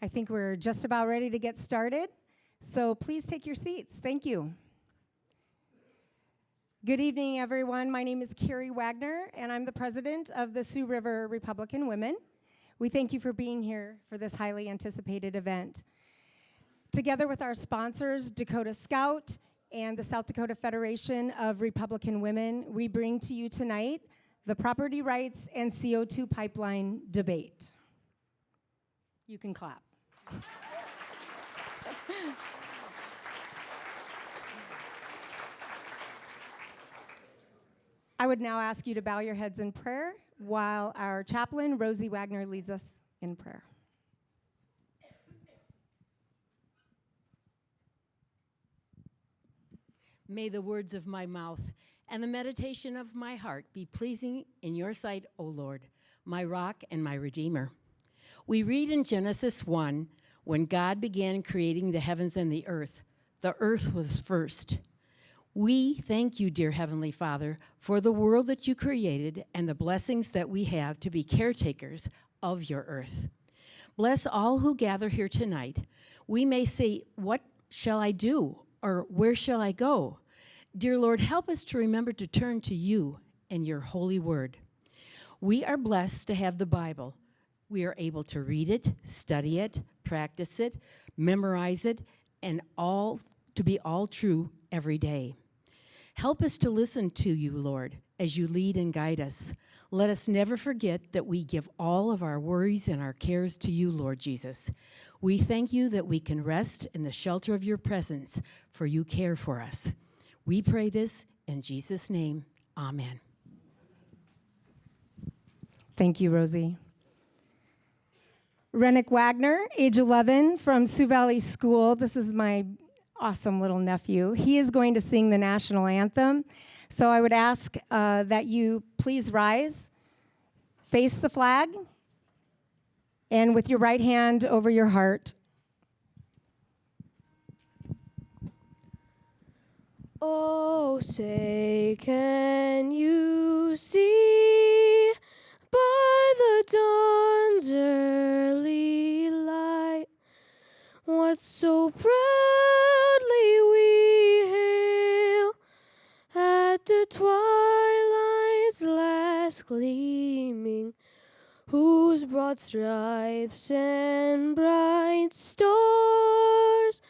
I think we're just about ready to get started, so please take your seats. Thank you. Good evening, everyone. My name is Carrie Wagner, and I'm the president of the Sioux River Republican Women. We thank you for being here for this highly anticipated event. Together with our sponsors, Dakota Scout and the South Dakota Federation of Republican Women, we bring to you tonight the Property Rights and CO2 Pipeline debate. You can clap. I would now ask you to bow your heads in prayer while our chaplain, Rosie Wagner, leads us in prayer. May the words of my mouth and the meditation of my heart be pleasing in your sight, O Lord, my rock and my redeemer. We read in Genesis 1, when God began creating the heavens and the earth was first. We thank you, dear Heavenly Father, for the world that you created and the blessings that we have to be caretakers of your earth. Bless all who gather here tonight. We may say, what shall I do? Or where shall I go? Dear Lord, help us to remember to turn to you and your holy word. We are blessed to have the Bible. We are able to read it, study it, practice it, memorize it, and all to be all true every day. Help us to listen to you, Lord, as you lead and guide us. Let us never forget that we give all of our worries and our cares to you, Lord Jesus. We thank you that we can rest in the shelter of your presence, for you care for us. We pray this in Jesus' name. Amen. Thank you, Rosie. Rennick Wagner, age 11, from Sioux Valley School. This is my awesome little nephew. He is going to sing the national anthem. So I would ask that you please rise, face the flag, and with your right hand over your heart. Oh, say, can you see by the dawn's early light what so proudly we hail at the twilight's last gleaming, whose broad stripes and bright stars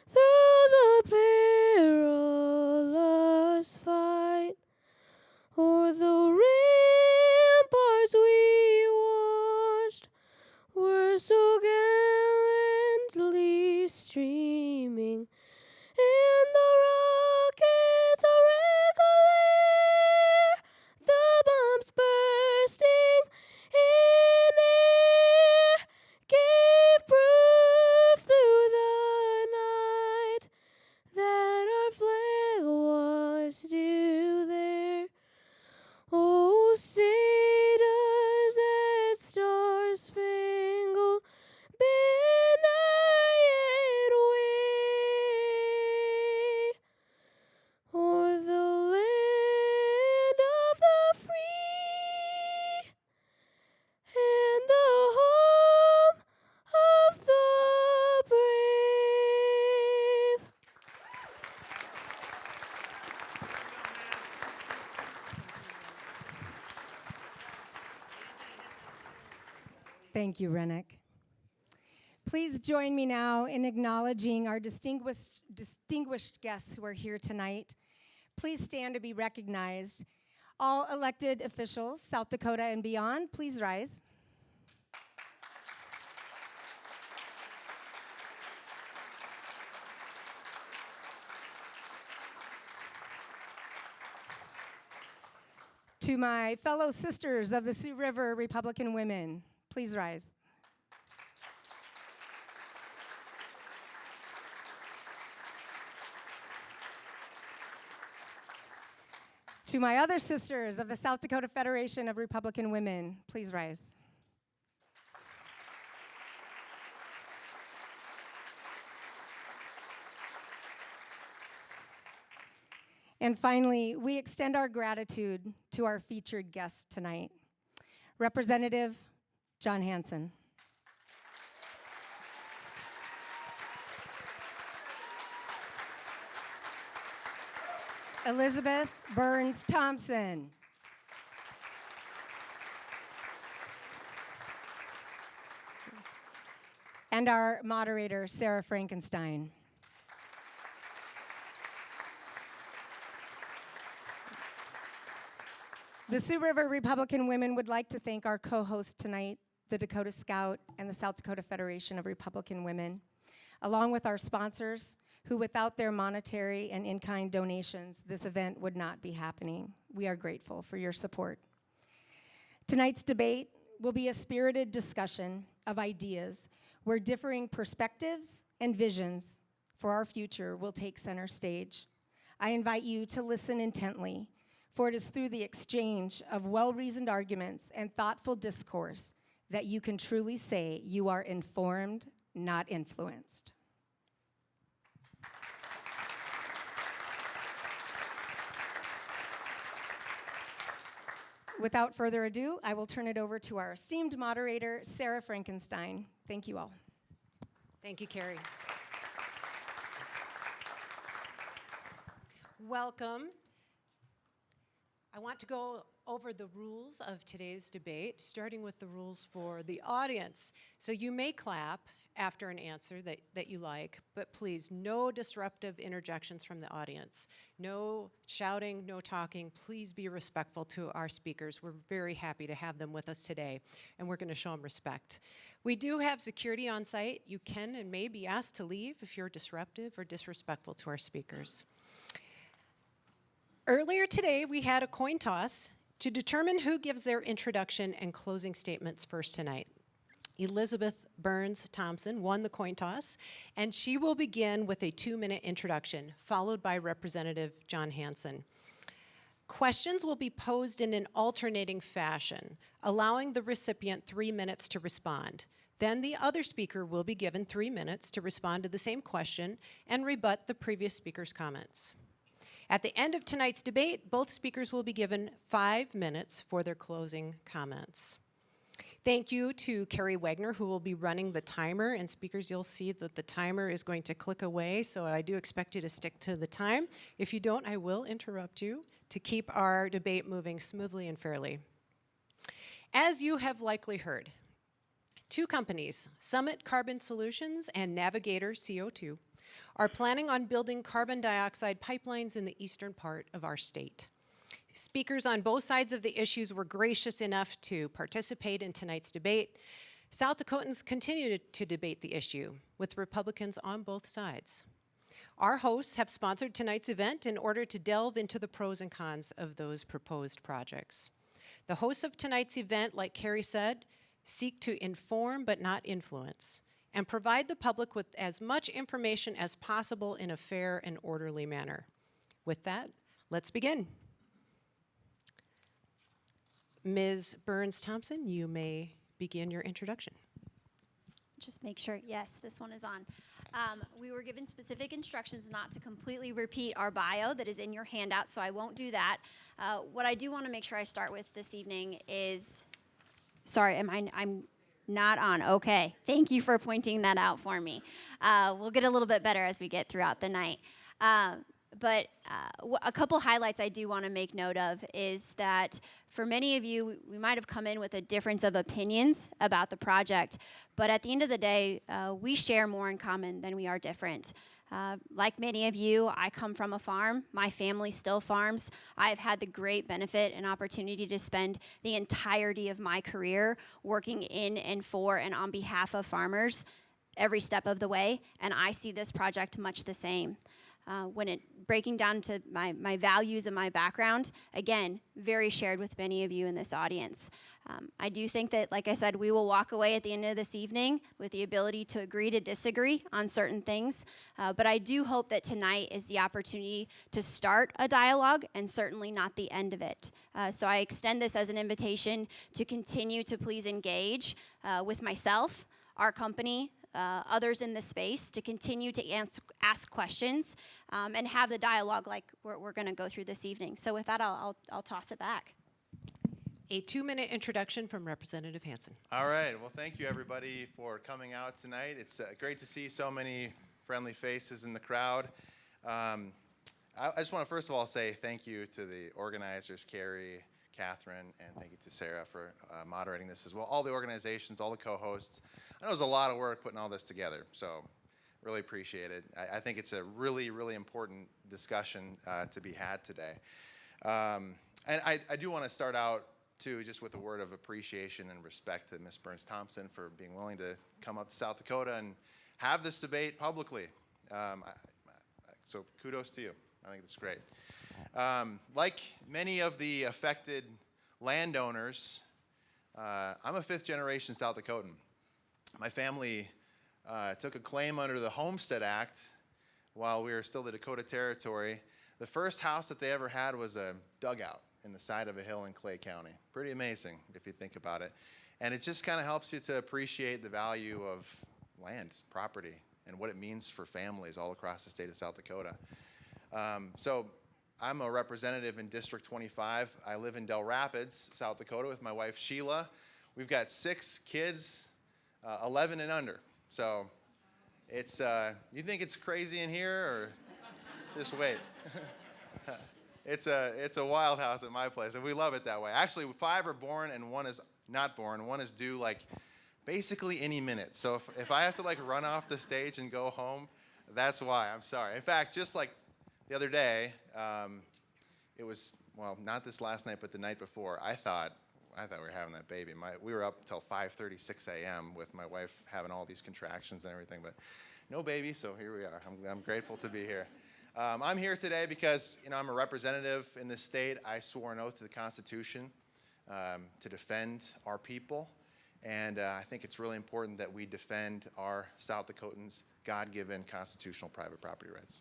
through the perilous fight o'er the ramparts we watched were so gallantly streaming, and the rockets a regular, the bombs bursting in air, gave proof through the night that our flag was still there. Oh, say does that star-spangled banner yet wave o'er the land of the free and the home of the brave? Thank you, Rennick. Please join me now in acknowledging our distinguished guests who are here tonight. Please stand to be recognized. All elected officials, South Dakota and beyond, please rise. To my fellow sisters of the Sioux River Republican Women, please rise. To my other sisters of the South Dakota Federation of Republican Women, please rise. And finally, we extend our gratitude to our featured guest tonight, Representative Jon Hansen. Elizabeth Burns-Thompson. And our moderator, Sara Frankenstein. The Sioux River Republican Women would like to thank our co-hosts tonight, the Dakota Scout and the South Dakota Federation of Republican Women, along with our sponsors, who without their monetary and in-kind donations, this event would not be happening. We are grateful for your support. Tonight's debate will be a spirited discussion of ideas where differing perspectives and visions for our future will take center stage. I invite you to listen intently, for it is through the exchange of well-reasoned arguments and thoughtful discourse that you can truly say you are informed, not influenced. Without further ado, I will turn it over to our esteemed moderator, Sara Frankenstein. Thank you all. Thank you, Carrie. Welcome. I want to go over the rules of today's debate, starting with the rules for the audience. So you may clap after an answer that you like, but please, no disruptive interjections from the audience. No shouting, no talking. Please be respectful to our speakers. We're very happy to have them with us today, and we're going to show them respect. We do have security on site. You can and may be asked to leave if you're disruptive or disrespectful to our speakers. Earlier today, we had a coin toss to determine who gives their introduction and closing statements first tonight. Elizabeth Burns-Thompson won the coin toss, and she will begin with a 2-minute introduction, followed by Representative Jon Hansen. Questions will be posed in an alternating fashion, allowing the recipient 3 minutes to respond. Then the other speaker will be given 3 minutes to respond to the same question and rebut the previous speaker's comments. At the end of tonight's debate, both speakers will be given 5 minutes for their closing comments. Thank you to Carrie Wagner, who will be running the timer. And speakers, you'll see that the timer is going to click away, so I do expect you to stick to the time. If you don't, I will interrupt you to keep our debate moving smoothly and fairly. As you have likely heard, 2 companies, Summit Carbon Solutions and Navigator CO2, are planning on building carbon dioxide pipelines in the eastern part of our state. Speakers on both sides of the issues were gracious enough to participate in tonight's debate. South Dakotans continue to debate the issue, with Republicans on both sides. Our hosts have sponsored tonight's event in order to delve into the pros and cons of those proposed projects. The hosts of tonight's event, like Carrie said, seek to inform but not influence, and provide the public with as much information as possible in a fair and orderly manner. With that, let's begin. Ms. Burns-Thompson, you may begin your introduction. Just make sure, yes, this one is on. We were given specific instructions not to completely repeat our bio that is in your handout, so I won't do that. What I do want to make sure I start with this evening is, sorry, I'm not on. Okay. Thank you for pointing that out for me. We'll get a little bit better as we get throughout the night. But a couple highlights I do want to make note of is that for many of you, we might have come in with a difference of opinions about the project, but at the end of the day, we share more in common than we are different. Like many of you, I come from a farm. My family still farms. I've had the great benefit and opportunity to spend the entirety of my career working in and for and on behalf of farmers every step of the way, and I see this project much the same. Breaking down to my values and my background, again, very shared with many of you in this audience. I do think that, like I said, we will walk away at the end of this evening with the ability to agree to disagree on certain things, but I do hope that tonight is the opportunity to start a dialogue and certainly not the end of it. So I extend this as an invitation to continue to please engage with myself, our company, others in the space, to continue to ask questions and have the dialogue like we're going to go through this evening. So with that, I'll toss it back. A 2-minute introduction from Representative Hansen. All right. Well, thank you, everybody, for coming out tonight. It's great to see so many friendly faces in the crowd. I just want to first of all say thank you to the organizers, Carrie, Catherine, and thank you to Sara for moderating this as well. All the organizations, all the co-hosts. I know it was a lot of work putting all this together, so really appreciate it. I think it's a really, really important discussion to be had today. And I do want to start out, too, just with a word of appreciation and respect to Ms. Burns-Thompson for being willing to come up to South Dakota and have this debate publicly. So kudos to you. I think that's great. Like many of the affected landowners, I'm a fifth-generation South Dakotan. My family took a claim under the Homestead Act while we were still the Dakota Territory. The first house that they ever had was a dugout in the side of a hill in Clay County. Pretty amazing if you think about it. And it just kind of helps you to appreciate the value of land, property, and what it means for families all across the state of South Dakota. So I'm a representative in District 25. I live in Dell Rapids, South Dakota with my wife Sheila. We've got 6 kids, 11 and under. So it's, you think it's crazy in here, or just wait. It's a wild house at my place, and we love it that way. Actually, 5 are born and 1 is not born. 1 is due like basically any minute. So if I have to like run off the stage and go home, that's why. I'm sorry. In fact, just like the other day, it was, well, not this last night, but the night before, I thought we were having that baby. We were up until 5:36 a.m. with my wife having all these contractions and everything, but no baby, so here we are. I'm grateful to be here. I'm here today because, I'm a representative in this state. I swore an oath to the Constitution to defend our people, and I think it's really important that we defend our South Dakotans' God-given constitutional private property rights.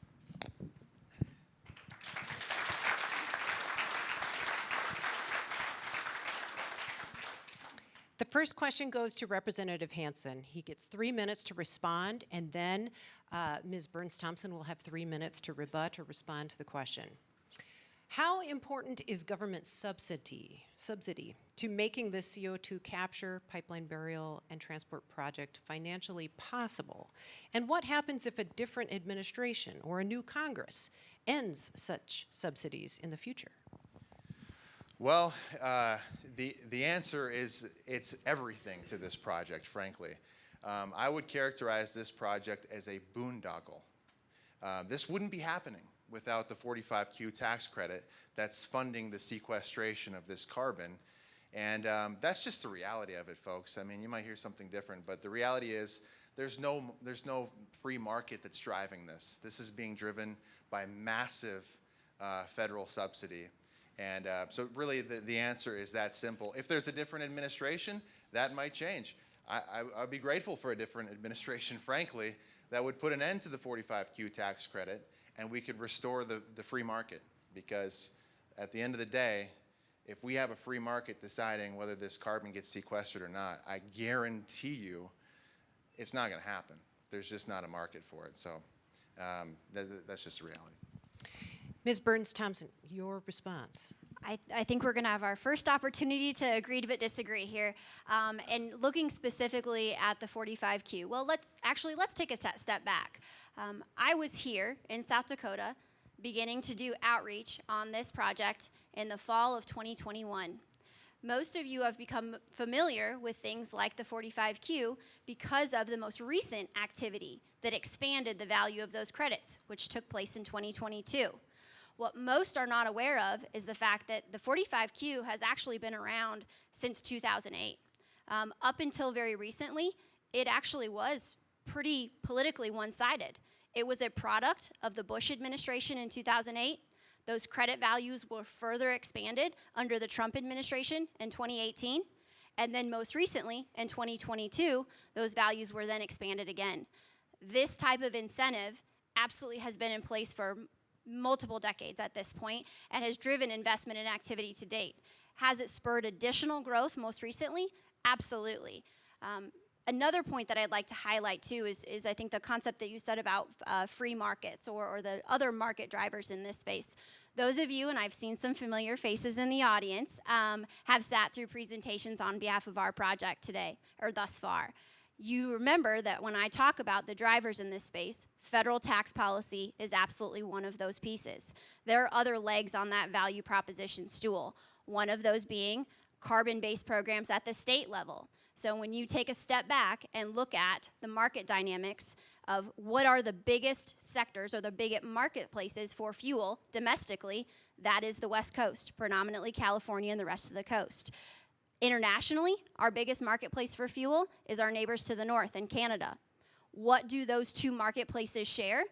The first question goes to Representative Hansen. He gets 3 minutes to respond, and then Ms. Burns-Thompson will have 3 minutes to rebut or respond to the question. How important is government subsidy to making this CO2 capture, pipeline burial, and transport project financially possible? And what happens if a different administration or a new Congress ends such subsidies in the future? Well, the answer is it's everything to this project, frankly. I would characterize this project as a boondoggle. This wouldn't be happening without the 45Q tax credit that's funding the sequestration of this carbon. And that's just the reality of it, folks. I mean, you might hear something different, but the reality is there's no free market that's driving this. This is being driven by massive federal subsidy. And so really the answer is that simple. If there's a different administration, that might change. I'd be grateful for a different administration, frankly, that would put an end to the 45Q tax credit and we could restore the free market. Because at the end of the day, if we have a free market deciding whether this carbon gets sequestered or not, I guarantee you it's not going to happen. There's just not a market for it. So that's just a reality. Ms. Burns-Thompson, your response. I think we're going to have our first opportunity to agree but disagree here. And looking specifically at the 45Q, well, let's take a step back. I was here in South Dakota beginning to do outreach on this project in the fall of 2021. Most of you have become familiar with things like the 45Q because of the most recent activity that expanded the value of those credits, which took place in 2022. What most are not aware of is the fact that the 45Q has actually been around since 2008. Up until very recently, it actually was pretty politically one-sided. It was a product of the Bush administration in 2008. Those credit values were further expanded under the Trump administration in 2018. And then most recently, in 2022, those values were then expanded again. This type of incentive absolutely has been in place for multiple decades at this point and has driven investment and activity to date. Has it spurred additional growth most recently? Absolutely. Another point that I'd like to highlight too is I think the concept that you said about free markets or the other market drivers in this space. Those of you, and I've seen some familiar faces in the audience, have sat through presentations on behalf of our project today, or thus far. You remember that when I talk about the drivers in this space, federal tax policy is absolutely one of those pieces. There are other legs on that value proposition stool, one of those being carbon-based programs at the state level. So when you take a step back and look at the market dynamics of what are the biggest sectors or the biggest marketplaces for fuel domestically, that is the West Coast, predominantly California and the rest of the coast. Internationally, our biggest marketplace for fuel is our neighbors to the north in Canada. What do those two marketplaces share?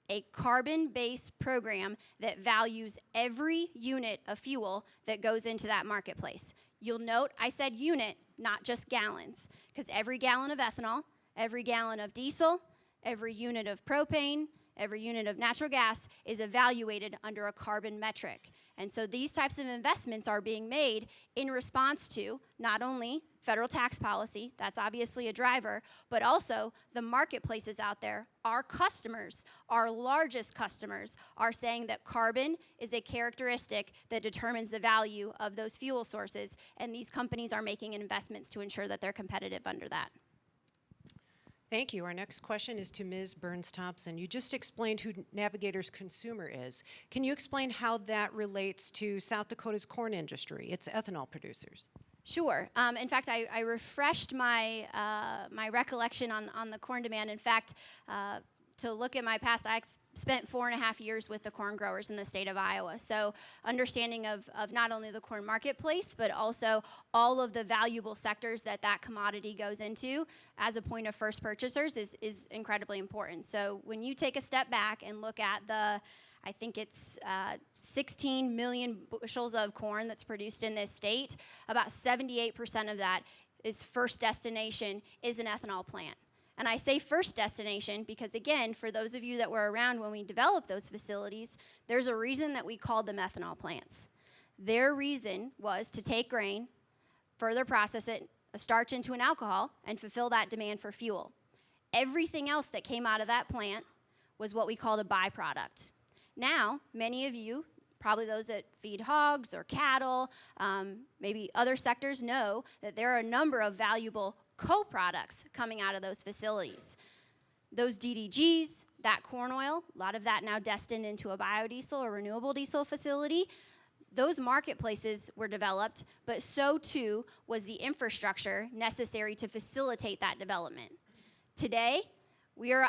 A carbon-based program that values every unit of fuel that goes into that marketplace. You'll note I said unit, not just gallons, because every gallon of ethanol, every gallon of diesel, every unit of propane, every unit of natural gas is evaluated under a carbon metric. And so these types of investments are being made in response to not only federal tax policy, that's obviously a driver, but also the marketplaces out there. Our customers, our largest customers, are saying that carbon is a characteristic that determines the value of those fuel sources, and these companies are making investments to ensure that they're competitive under that. Thank you. Our next question is to Ms. Burns-Thompson. You just explained who Navigator's consumer is. Can you explain how that relates to South Dakota's corn industry, its ethanol producers? Sure. In fact, I refreshed my my recollection on the corn demand. In fact, to look at my past, I spent 4.5 years with the corn growers in the state of Iowa. So understanding of not only the corn marketplace, but also all of the valuable sectors that that commodity goes into as a point of first purchasers is incredibly important. So when you take a step back and look at I think it's 16 million bushels of corn that's produced in this state, about 78% of that is first destination is an ethanol plant. And I say first destination because, again, for those of you that were around when we developed those facilities, there's a reason that we called them ethanol plants. Their reason was to take grain, further process it, a starch into an alcohol, and fulfill that demand for fuel. Everything else that came out of that plant was what we called a byproduct. Now, many of you, probably those that feed hogs or cattle, maybe other sectors, know that there are a number of valuable co-products coming out of those facilities. Those DDGs, that corn oil, a lot of that now destined into a biodiesel or renewable diesel facility, those marketplaces were developed, but so too was the infrastructure necessary to facilitate that development. Today, we are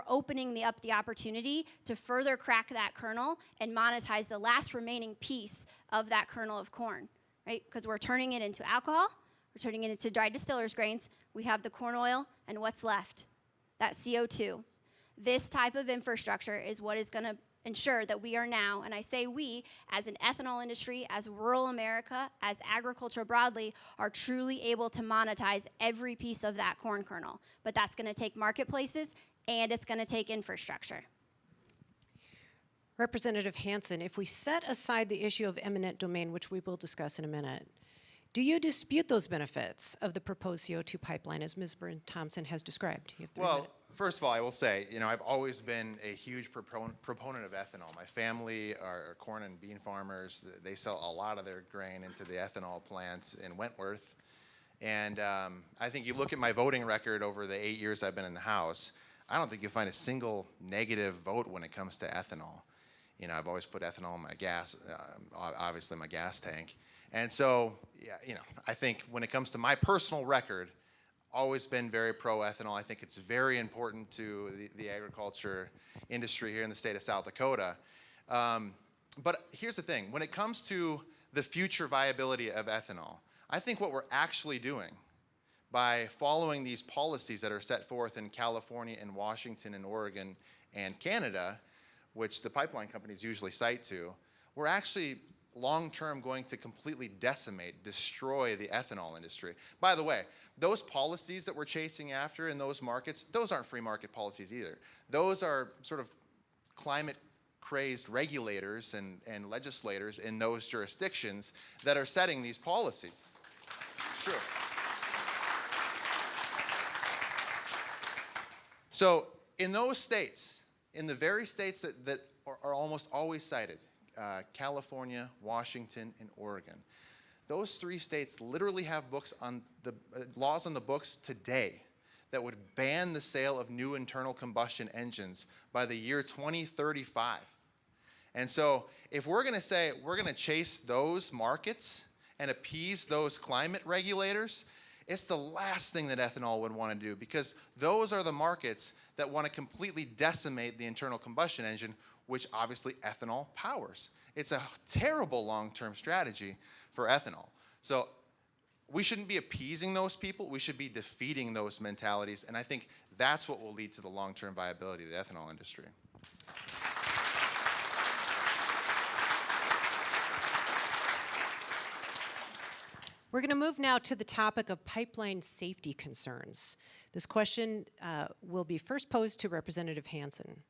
opening up the opportunity to further crack that kernel and monetize the last remaining piece of that kernel of corn, right? Because we're turning it into alcohol, we're turning it into dried distillers grains, we have the corn oil, and what's left? That CO2. This type of infrastructure is what is going to ensure that we are now, and I say we, as an ethanol industry, as rural America, as agriculture broadly, are truly able to monetize every piece of that corn kernel. But that's going to take marketplaces, and it's going to take infrastructure. Representative Hansen, if we set aside the issue of eminent domain, which we will discuss in a minute, do you dispute those benefits of the proposed CO2 pipeline as Ms. Burns-Thompson has described? You have 3 minutes. First of all, I will say, I've always been a huge proponent of ethanol. My family are corn and bean farmers. They sell a lot of their grain into the ethanol plant in Wentworth. And I think you look at my voting record over the 8 years I've been in the House, I don't think you'll find a single negative vote when it comes to ethanol. I've always put ethanol in my gas, obviously my gas tank. And so, I think when it comes to my personal record, always been very pro-ethanol. I think it's very important to the agriculture industry here in the state of South Dakota. But here's the thing. When it comes to the future viability of ethanol, I think what we're actually doing by following these policies that are set forth in California and Washington and Oregon and Canada, which the pipeline companies usually cite to, we're actually long-term going to completely destroy the ethanol industry. By the way, those policies that we're chasing after in those markets, those aren't free market policies either. Those are sort of climate-crazed regulators and legislators in those jurisdictions that are setting these policies. Sure. So in those states, in the very states that are almost always cited, California, Washington, and Oregon. Those 3 states literally have laws on the books today that would ban the sale of new internal combustion engines by the year 2035. And so if we're going to say we're going to chase those markets and appease those climate regulators, it's the last thing that ethanol would want to do, because those are the markets that want to completely decimate the internal combustion engine, which obviously ethanol powers. It's a terrible long-term strategy for ethanol. So we shouldn't be appeasing those people. We should be defeating those mentalities. And I think that's what will lead to the long-term viability of the ethanol industry. We're going to move now to the topic of pipeline safety concerns. This question will be first posed to Representative Hansen.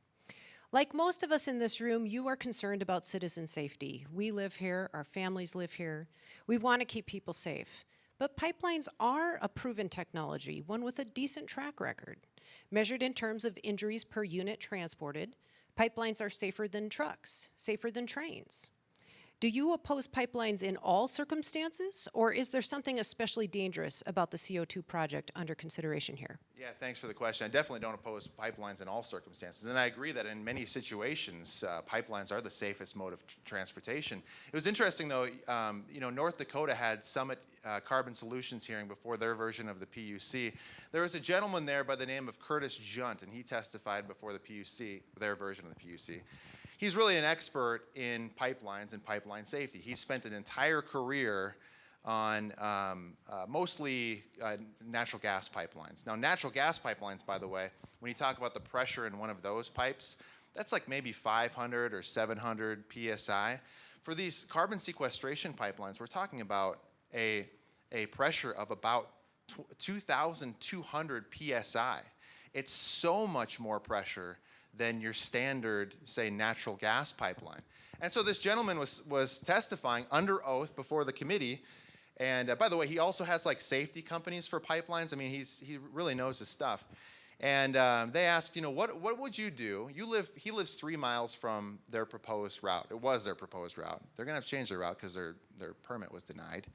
Like most of us in this room, you are concerned about citizen safety. We live here, our families live here. We want to keep people safe. But pipelines are a proven technology, one with a decent track record. Measured in terms of injuries per unit transported, pipelines are safer than trucks, safer than trains. Do you oppose pipelines in all circumstances, or is there something especially dangerous about the CO2 project under consideration here? Yeah, thanks for the question. I definitely don't oppose pipelines in all circumstances, and I agree that in many situations, pipelines are the safest mode of transportation. It was interesting, though, North Dakota had Summit Carbon Solutions hearing before their version of the PUC. There was a gentleman there by the name of Curtis Junt, and he testified before the PUC, their version of the PUC. He's really an expert in pipelines and pipeline safety. He spent an entire career on mostly natural gas pipelines. Now, natural gas pipelines, by the way, when you talk about the pressure in one of those pipes, that's like maybe 500 or 700 PSI. For these carbon sequestration pipelines, we're talking about a pressure of about 2,200 PSI. It's so much more pressure than your standard, say, natural gas pipeline. And so this gentleman was testifying under oath before the committee. And by the way, he also has like safety companies for pipelines. I mean, he really knows his stuff. And they asked, what would you do? He lives 3 miles from their proposed route. It was their proposed route. They're gonna have to change their route because their permit was denied.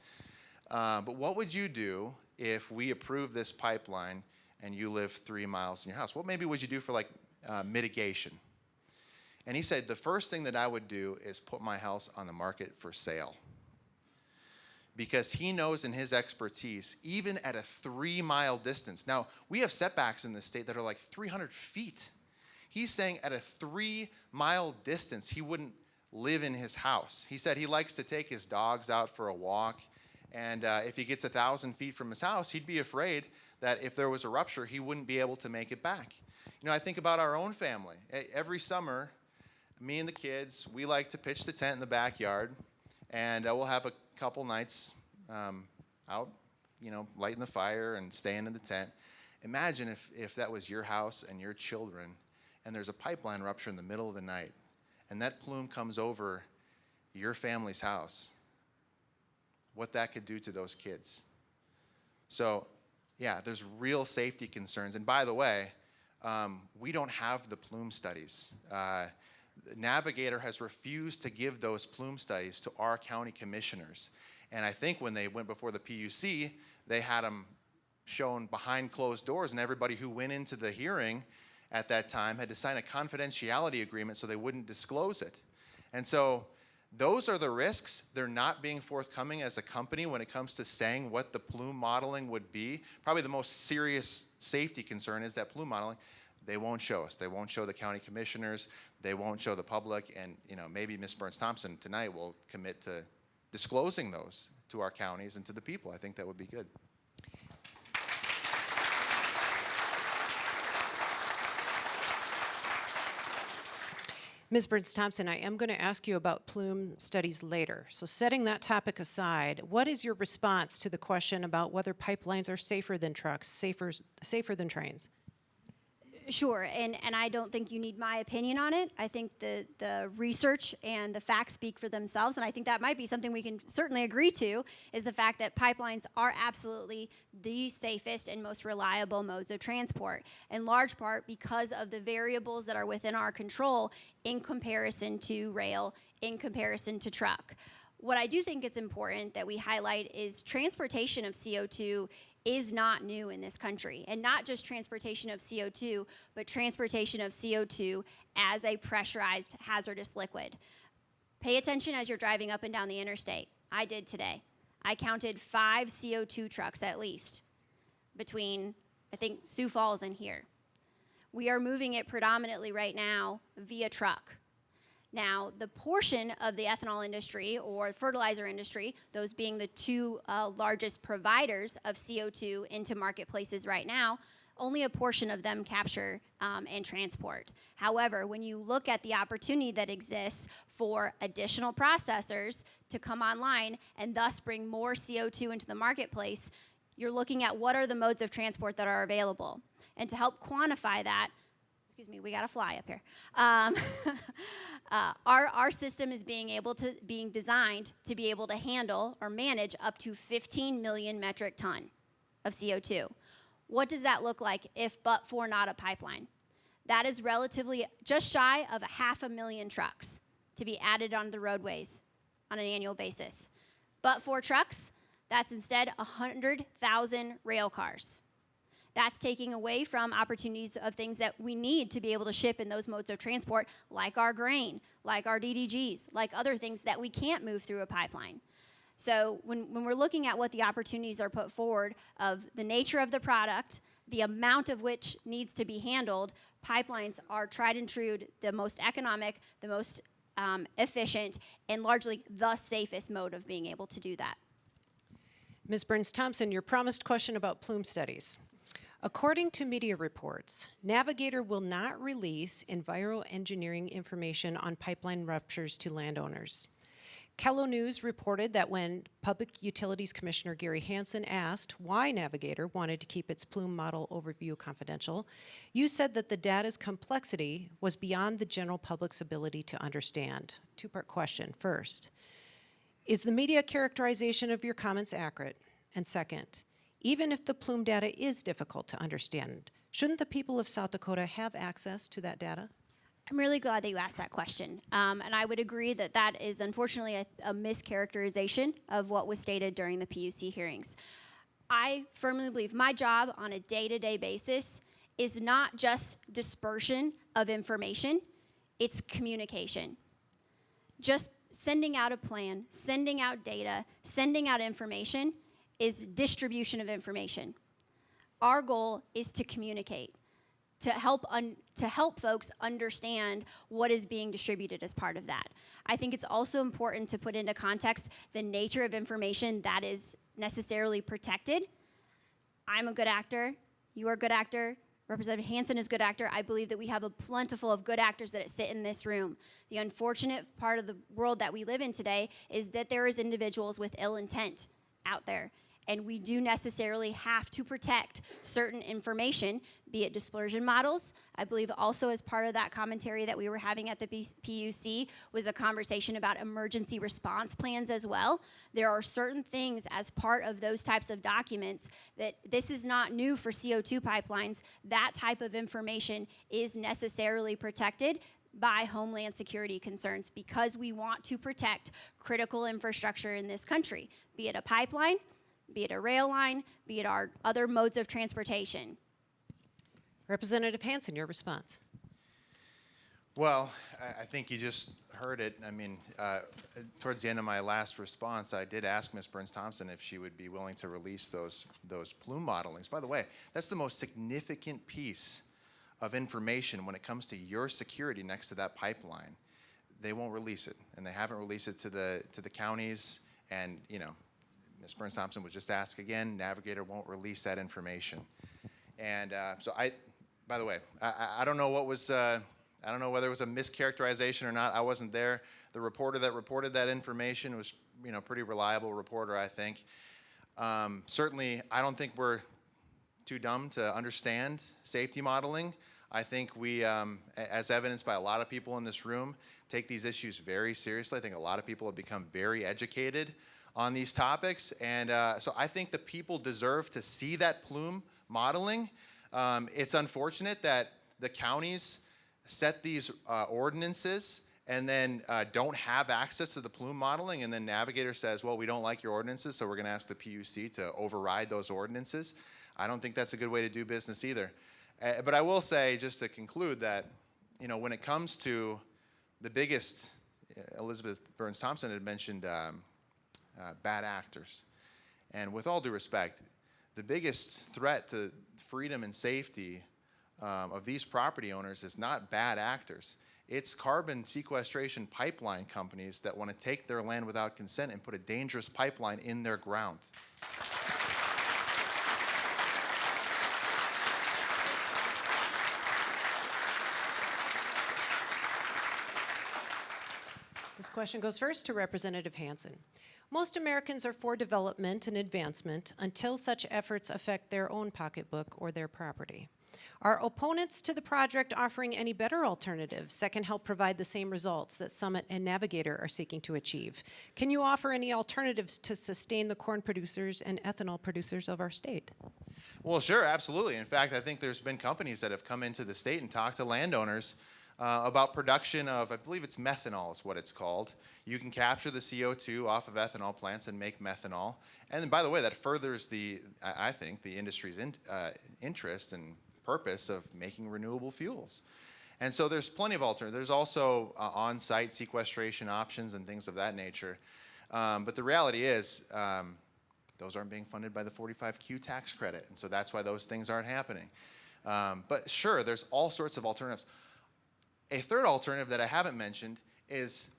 But what would you do if we approve this pipeline and you live 3 miles from your house? What maybe would you do for like mitigation? And he said, the first thing that I would do is put my house on the market for sale. Because he knows in his expertise, even at a 3 mile distance. Now, we have setbacks in this state that are like 300 feet. He's saying at a 3 mile distance, he wouldn't live in his house. He said he likes to take his dogs out for a walk. And if he gets 1,000 feet from his house, he'd be afraid that if there was a rupture, he wouldn't be able to make it back. I think about our own family. Every summer, me and the kids, we like to pitch the tent in the backyard, and we'll have a couple nights out, lighting the fire and staying in the tent. Imagine if that was your house and your children, and there's a pipeline rupture in the middle of the night, and that plume comes over your family's house, what that could do to those kids. So, yeah, there's real safety concerns. And by the way, we don't have the plume studies. Navigator has refused to give those plume studies to our county commissioners. And I think when they went before the PUC, they had them shown behind closed doors, and everybody who went into the hearing at that time had to sign a confidentiality agreement so they wouldn't disclose it. And so those are the risks. They're not being forthcoming as a company when it comes to saying what the plume modeling would be. Probably the most serious safety concern is that plume modeling. They won't show us. They won't show the county commissioners. They won't show the public. And maybe Ms. Burns-Thompson tonight will commit to disclosing those to our counties and to the people. I think that would be good. Ms. Burns-Thompson, I am going to ask you about plume studies later. So setting that topic aside, what is your response to the question about whether pipelines are safer than trucks, safer than trains? Sure, and I don't think you need my opinion on it. I think the research and the facts speak for themselves, and I think that might be something we can certainly agree to, is the fact that pipelines are absolutely the safest and most reliable modes of transport, in large part because of the variables that are within our control in comparison to rail, in comparison to truck. What I do think is important that we highlight is transportation of CO2 is not new in this country. And not just transportation of CO2, but transportation of CO2 as a pressurized hazardous liquid. Pay attention as you're driving up and down the interstate. I did today. I counted 5 CO2 trucks at least between, I think, Sioux Falls and here. We are moving it predominantly right now via truck. Now, the portion of the ethanol industry or fertilizer industry, those being the two largest providers of CO2 into marketplaces right now, only a portion of them capture and transport. However, when you look at the opportunity that exists for additional processors to come online and thus bring more CO2 into the marketplace, you're looking at what are the modes of transport that are available. And to help quantify that, excuse me, we got a fly up here. Our system is being designed to be able to handle or manage up to 15 million metric ton of CO2. What does that look like if but for not a pipeline? That is relatively just shy of 500,000 trucks to be added on the roadways on an annual basis. But for trucks, that's instead 100,000 rail cars. That's taking away from opportunities of things that we need to be able to ship in those modes of transport, like our grain, like our DDGs, like other things that we can't move through a pipeline. So when we're looking at what the opportunities are put forward of the nature of the product, the amount of which needs to be handled, pipelines are tried and true, the most economic, the most efficient, and largely the safest mode of being able to do that. Ms. Burns-Thompson, your promised question about plume studies. According to media reports, Navigator will not release enviroengineering information on pipeline ruptures to landowners. Kello News reported that when Public Utilities Commissioner Gary Hansen asked why Navigator wanted to keep its plume model overview confidential, you said that the data's complexity was beyond the general public's ability to understand. Two-part question. First, is the media characterization of your comments accurate? And second, even if the plume data is difficult to understand, shouldn't the people of South Dakota have access to that data? I'm really glad that you asked that question. And I would agree that that is unfortunately a mischaracterization of what was stated during the PUC hearings. I firmly believe my job on a day-to-day basis is not just dispersion of information, it's communication. Just sending out a plan, sending out data, sending out information is distribution of information. Our goal is to communicate, to help folks understand what is being distributed as part of that. I think it's also important to put into context the nature of information that is necessarily protected. I'm a good actor, you are a good actor, Representative Hansen is a good actor. I believe that we have a plentiful of good actors that sit in this room. The unfortunate part of the world that we live in today is that there is individuals with ill intent out there. And we do necessarily have to protect certain information, be it dispersion models. I believe also as part of that commentary that we were having at the PUC was a conversation about emergency response plans as well. There are certain things as part of those types of documents that this is not new for CO2 pipelines. That type of information is necessarily protected by Homeland Security concerns because we want to protect critical infrastructure in this country, be it a pipeline, be it a rail line, be it our other modes of transportation. Representative Hansen, your response. Well, I think you just heard it. I mean, towards the end of my last response, I did ask Ms. Burns-Thompson if she would be willing to release those plume modelings. By the way, that's the most significant piece of information when it comes to your security next to that pipeline. They won't release it, and they haven't released it to the counties, and you know, Ms. Burns-Thompson would just ask again, Navigator won't release that information. And so by the way, I don't know what was, I don't know whether it was a mischaracterization or not. I wasn't there. The reporter that reported that information was, you know, pretty reliable reporter, I think. Certainly, I don't think we're too dumb to understand safety modeling. I think we, as evidenced by a lot of people in this room, take these issues very seriously. I think a lot of people have become very educated on these topics, and so I think the people deserve to see that plume modeling. It's unfortunate that the counties set these ordinances and then don't have access to the plume modeling, and then Navigator says, well, we don't like your ordinances, so we're going to ask the PUC to override those ordinances. I don't think that's a good way to do business either. But I will say, just to conclude, that when it comes to the biggest, Elizabeth Burns-Thompson had mentioned bad actors. And with all due respect, the biggest threat to freedom and safety of these property owners is not bad actors. It's carbon sequestration pipeline companies that want to take their land without consent and put a dangerous pipeline in their ground. This question goes first to Representative Hansen. Most Americans are for development and advancement until such efforts affect their own pocketbook or their property. Are opponents to the project offering any better alternatives that can help provide the same results that Summit and Navigator are seeking to achieve? Can you offer any alternatives to sustain the corn producers and ethanol producers of our state? Well, sure, absolutely. In fact, I think there's been companies that have come into the state and talked to landowners about production of, I believe it's methanol is what it's called. You can capture the CO2 off of ethanol plants and make methanol. And by the way, that furthers I think, the industry's interest and purpose of making renewable fuels. And so there's plenty of alternatives. There's also on-site sequestration options and things of that nature. But the reality is, those aren't being funded by the 45Q tax credit. And so that's why those things aren't happening. But sure, there's all sorts of alternatives. A third alternative that I haven't mentioned is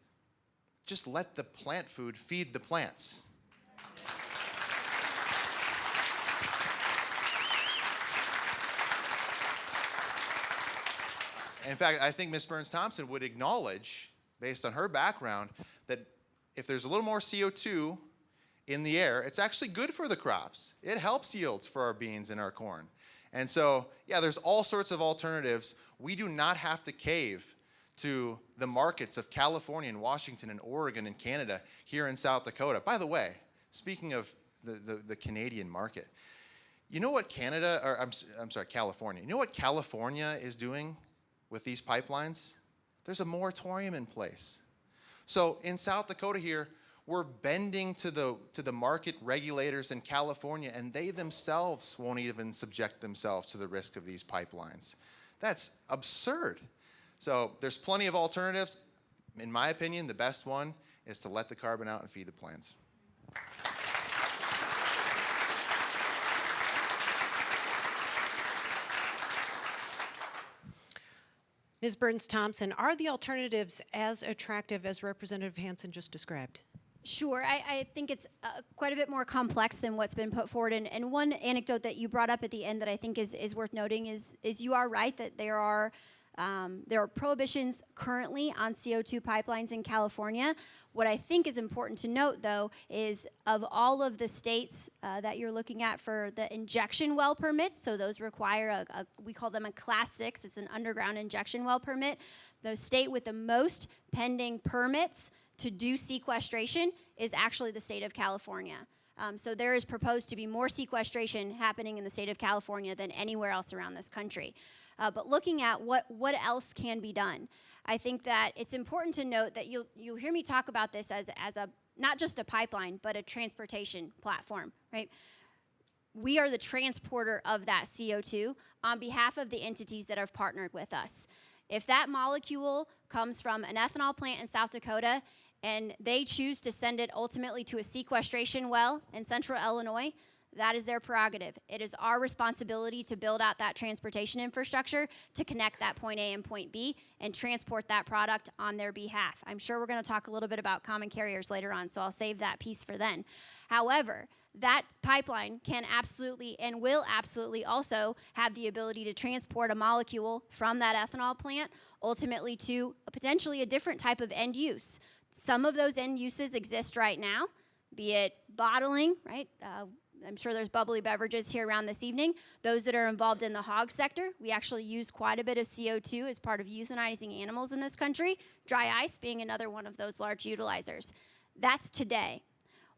just let the plant food feed the plants. In fact, I think Ms. Burns-Thompson would acknowledge, based on her background, that if there's a little more CO2 in the air, it's actually good for the crops. It helps yields for our beans and our corn. And so, yeah, there's all sorts of alternatives. We do not have to cave to the markets of California and Washington and Oregon and Canada here in South Dakota. By the way, speaking of the Canadian market, you know what California, you know what California is doing with these pipelines? There's a moratorium in place. So in South Dakota here, we're bending to the market regulators in California, and they themselves won't even subject themselves to the risk of these pipelines. That's absurd. So there's plenty of alternatives. In my opinion, the best one is to let the carbon out and feed the plants. Ms. Burns-Thompson, are the alternatives as attractive as Representative Hansen just described? Sure. I think it's quite a bit more complex than what's been put forward. And one anecdote that you brought up at the end that I think is worth noting is you are right that there are prohibitions currently on CO2 pipelines in California. What I think is important to note, though, is of all of the states that you're looking at for the injection well permits, so those require we call them a Class 6, it's an underground injection well permit. The state with the most pending permits to do sequestration is actually the state of California. So there is proposed to be more sequestration happening in the state of California than anywhere else around this country. But looking at what else can be done, I think that it's important to note that you'll hear me talk about this as a not just a pipeline, but a transportation platform, right? We are the transporter of that CO2 on behalf of the entities that have partnered with us. If that molecule comes from an ethanol plant in South Dakota and they choose to send it ultimately to a sequestration well in central Illinois, that is their prerogative. It is our responsibility to build out that transportation infrastructure to connect that point A and point B and transport that product on their behalf. I'm sure we're going to talk a little bit about common carriers later on, so I'll save that piece for then. However, that pipeline can absolutely and will absolutely also have the ability to transport a molecule from that ethanol plant ultimately to potentially a different type of end use. Some of those end uses exist right now, be it bottling, right? I'm sure there's bubbly beverages here around this evening. Those that are involved in the hog sector, we actually use quite a bit of CO2 as part of euthanizing animals in this country, dry ice being another one of those large utilizers. That's today.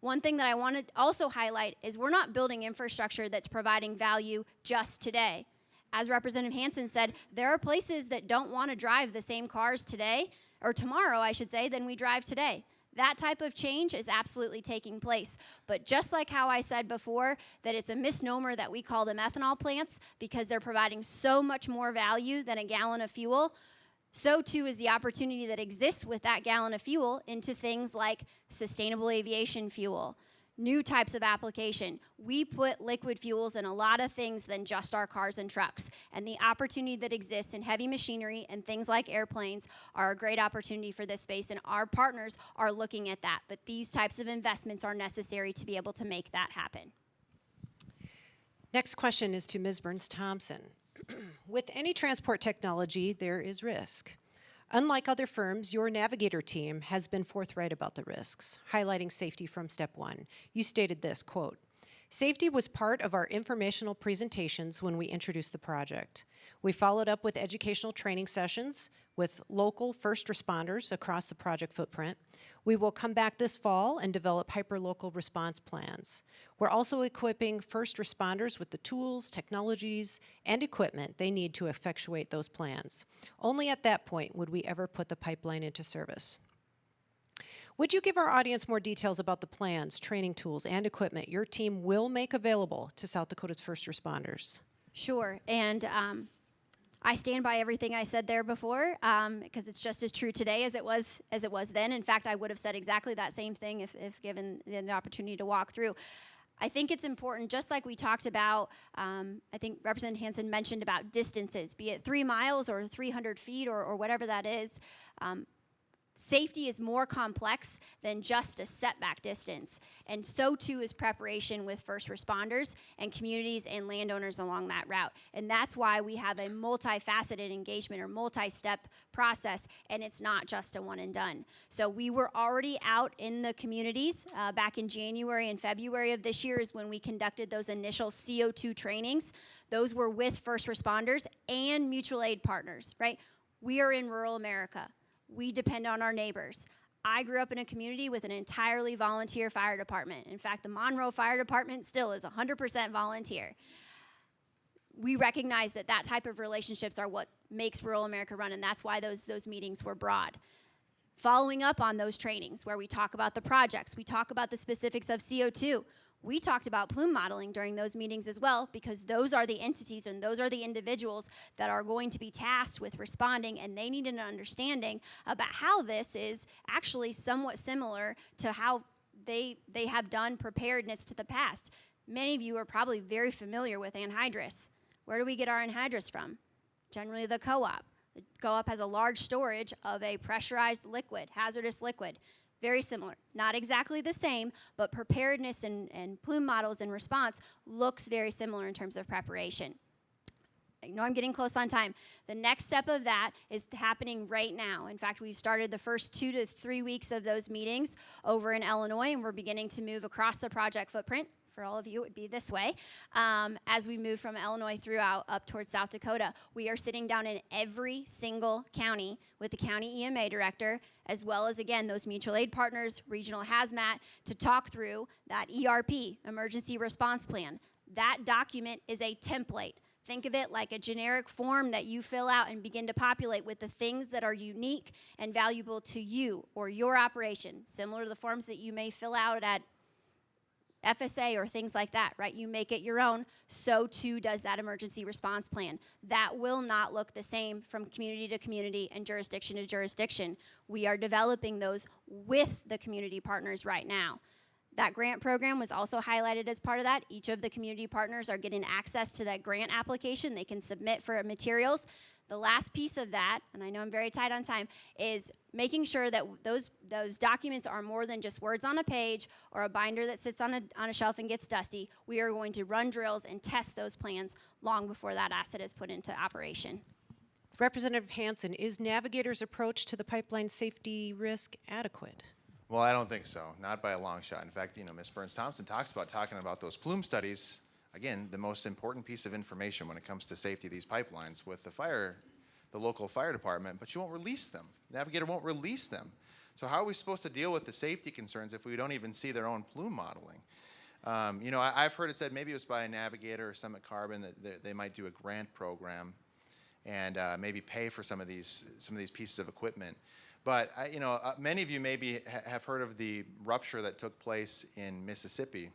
One thing that I want to also highlight is we're not building infrastructure that's providing value just today. As Representative Hansen said, there are places that don't want to drive the same cars today or tomorrow, I should say, than we drive today. That type of change is absolutely taking place. But just like how I said before, that it's a misnomer that we call them ethanol plants because they're providing so much more value than a gallon of fuel, so too is the opportunity that exists with that gallon of fuel into things like sustainable aviation fuel, new types of application. We put liquid fuels in a lot of things than just our cars and trucks. And the opportunity that exists in heavy machinery and things like airplanes are a great opportunity for this space, and our partners are looking at that. But these types of investments are necessary to be able to make that happen. Next question is to Ms. Burns-Thompson. With any transport technology, there is risk. Unlike other firms, your Navigator team has been forthright about the risks, highlighting safety from step one. You stated this, quote, "Safety was part of our informational presentations when we introduced the project. We followed up with educational training sessions with local first responders across the project footprint. We will come back this fall and develop hyperlocal response plans. We're also equipping first responders with the tools, technologies, and equipment they need to effectuate those plans. Only at that point would we ever put the pipeline into service." Would you give our audience more details about the plans, training tools, and equipment your team will make available to South Dakota's first responders? Sure, and I stand by everything I said there before because it's just as true today as it was then. In fact, I would have said exactly that same thing if given the opportunity to walk through. I think it's important, just like we talked about, I think Representative Hansen mentioned about distances, be it 3 miles or 300 feet or whatever that is. Safety is more complex than just a setback distance, and so too is preparation with first responders and communities and landowners along that route. And that's why we have a multifaceted engagement or multi-step process, and it's not just a one and done. So we were already out in the communities back in January and February of this year is when we conducted those initial CO2 trainings. Those were with first responders and mutual aid partners, right? We are in rural America. We depend on our neighbors. I grew up in a community with an entirely volunteer fire department. In fact, the Monroe Fire Department still is 100% volunteer. We recognize that that type of relationships are what makes rural America run, and that's why those meetings were broad. Following up on those trainings where we talk about the projects, we talk about the specifics of CO2, we talked about plume modeling during those meetings as well, because those are the entities and those are the individuals that are going to be tasked with responding, and they need an understanding about how this is actually somewhat similar to how they have done preparedness to the past. Many of you are probably very familiar with anhydrous. Where do we get our anhydrous from? Generally the co-op. The co-op has a large storage of a pressurized liquid, hazardous liquid. Very similar. Not exactly the same, but preparedness and plume models in response looks very similar in terms of preparation. I know I'm getting close on time. The next step of that is happening right now. In fact, we've started the first 2 to 3 weeks of those meetings over in Illinois, and we're beginning to move across the project footprint. For all of you, it would be this way. As we move from Illinois throughout up towards South Dakota, we are sitting down in every single county with the county EMA director, as well as, again, those mutual aid partners, regional hazmat, to talk through that ERP, Emergency Response Plan. That document is a template. Think of it like a generic form that you fill out and begin to populate with the things that are unique and valuable to you or your operation, similar to the forms that you may fill out at FSA or things like that, right? You make it your own, so too does that emergency response plan. That will not look the same from community to community and jurisdiction to jurisdiction. We are developing those with the community partners right now. That grant program was also highlighted as part of that. Each of the community partners are getting access to that grant application. They can submit for materials. The last piece of that, and I know I'm very tight on time, is making sure that those documents are more than just words on a page or a binder that sits on a shelf and gets dusty. We are going to run drills and test those plans long before that asset is put into operation. Representative Hansen, is Navigator's approach to the pipeline safety risk adequate? Well, I don't think so, not by a long shot. In fact, Ms. Burns-Thompson talking about those plume studies. Again, the most important piece of information when it comes to safety of these pipelines with the local fire department, but you won't release them. Navigator won't release them. So how are we supposed to deal with the safety concerns if we don't even see their own plume modeling? I've heard it said maybe it was by Navigator or Summit Carbon that they might do a grant program and maybe pay for some of these pieces of equipment. But many of you maybe have heard of the rupture that took place in Mississippi,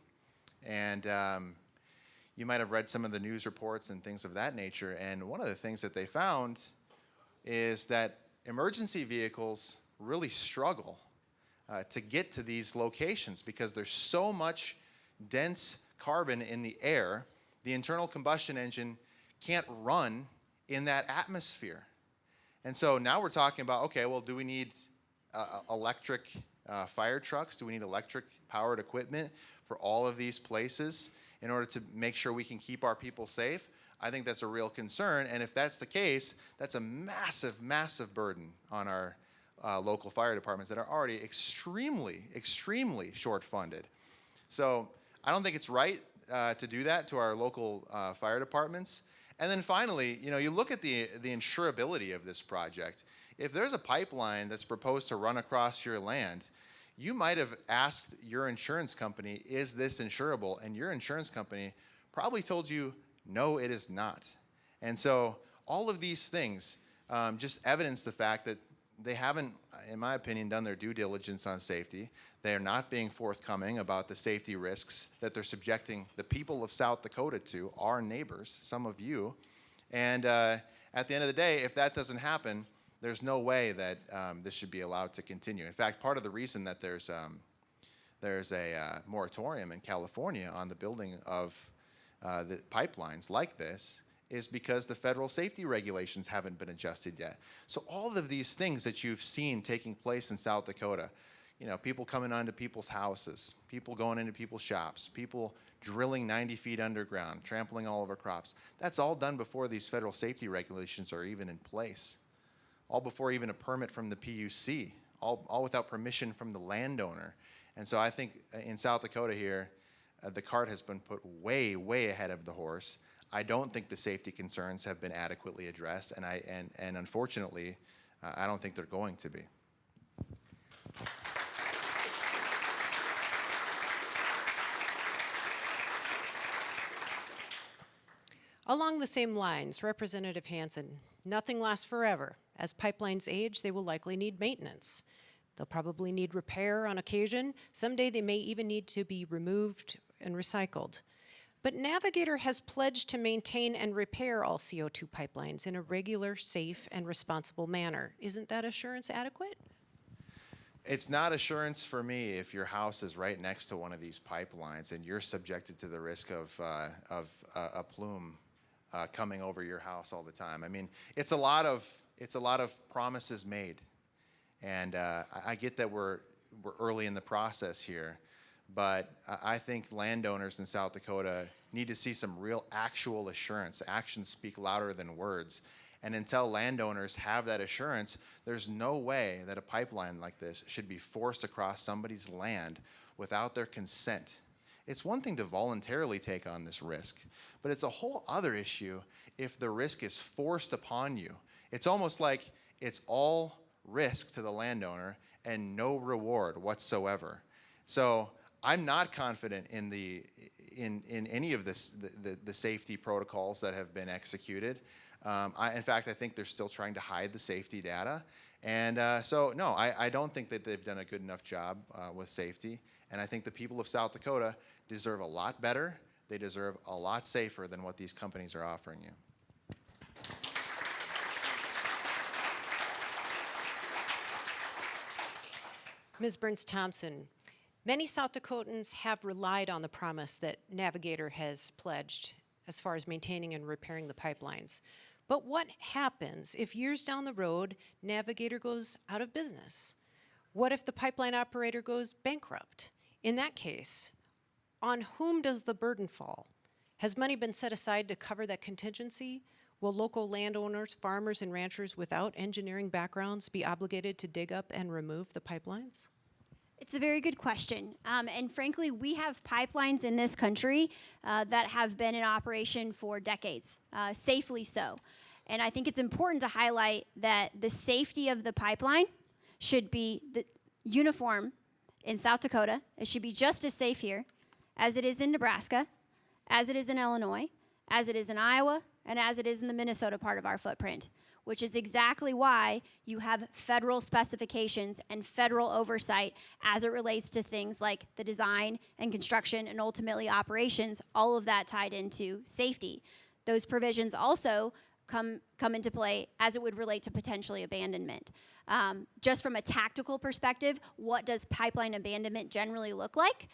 and you might have read some of the news reports and things of that nature. And one of the things that they found is that emergency vehicles really struggle to get to these locations because there's so much dense carbon in the air. The internal combustion engine can't run in that atmosphere. And so now we're talking about, okay, well, do we need electric fire trucks? Do we need electric powered equipment for all of these places in order to make sure we can keep our people safe? I think that's a real concern. And if that's the case, that's a massive, massive burden on our local fire departments that are already extremely, extremely short funded. So I don't think it's right to do that to our local fire departments. And then finally, you look at the insurability of this project. If there's a pipeline that's proposed to run across your land, you might have asked your insurance company, is this insurable? And your insurance company probably told you, no, it is not. And so all of these things just evidence the fact that they haven't, in my opinion, done their due diligence on safety. They are not being forthcoming about the safety risks that they're subjecting the people of South Dakota to, our neighbors, some of you. And at the end of the day, if that doesn't happen, there's no way that this should be allowed to continue. In fact, part of the reason that there's a moratorium in California on the building of the pipelines like this is because the federal safety regulations haven't been adjusted yet. So all of these things that you've seen taking place in South Dakota, people coming onto people's houses, people going into people's shops, people drilling 90 feet underground, trampling all over crops, that's all done before these federal safety regulations are even in place. All before even a permit from the PUC, all without permission from the landowner. And so I think in South Dakota here, the cart has been put way, way ahead of the horse. I don't think the safety concerns have been adequately addressed, and unfortunately, I don't think they're going to be. Along the same lines, Representative Hansen, nothing lasts forever. As pipelines age, they will likely need maintenance. They'll probably need repair on occasion. Someday they may even need to be removed and recycled. But Navigator has pledged to maintain and repair all CO2 pipelines in a regular, safe, and responsible manner. Isn't that assurance adequate? It's not assurance for me if your house is right next to one of these pipelines and you're subjected to the risk of a plume coming over your house all the time. I mean, it's a lot of promises made, and I get that we're early in the process here, but I think landowners in South Dakota need to see some real actual assurance. Actions speak louder than words. And until landowners have that assurance, there's no way that a pipeline like this should be forced across somebody's land without their consent. It's one thing to voluntarily take on this risk, but it's a whole other issue if the risk is forced upon you. It's almost like it's all risk to the landowner and no reward whatsoever. So I'm not confident in any of the safety protocols that have been executed. In fact, I think they're still trying to hide the safety data. And so, no, I don't think that they've done a good enough job with safety. And I think the people of South Dakota deserve a lot better. They deserve a lot safer than what these companies are offering you. Ms. Burns-Thompson, many South Dakotans have relied on the promise that Navigator has pledged as far as maintaining and repairing the pipelines. But what happens if years down the road, Navigator goes out of business? What if the pipeline operator goes bankrupt? In that case, on whom does the burden fall? Has money been set aside to cover that contingency? Will local landowners, farmers, and ranchers without engineering backgrounds be obligated to dig up and remove the pipelines? It's a very good question. And frankly, we have pipelines in this country that have been in operation for decades, safely so. And I think it's important to highlight that the safety of the pipeline should be uniform in South Dakota. It should be just as safe here as it is in Nebraska, as it is in Illinois, as it is in Iowa, and as it is in the Minnesota part of our footprint, which is exactly why you have federal specifications and federal oversight as it relates to things like the design and construction and ultimately operations, all of that tied into safety. Those provisions also come into play as it would relate to potentially abandonment. Just from a tactical perspective, what does pipeline abandonment generally look like?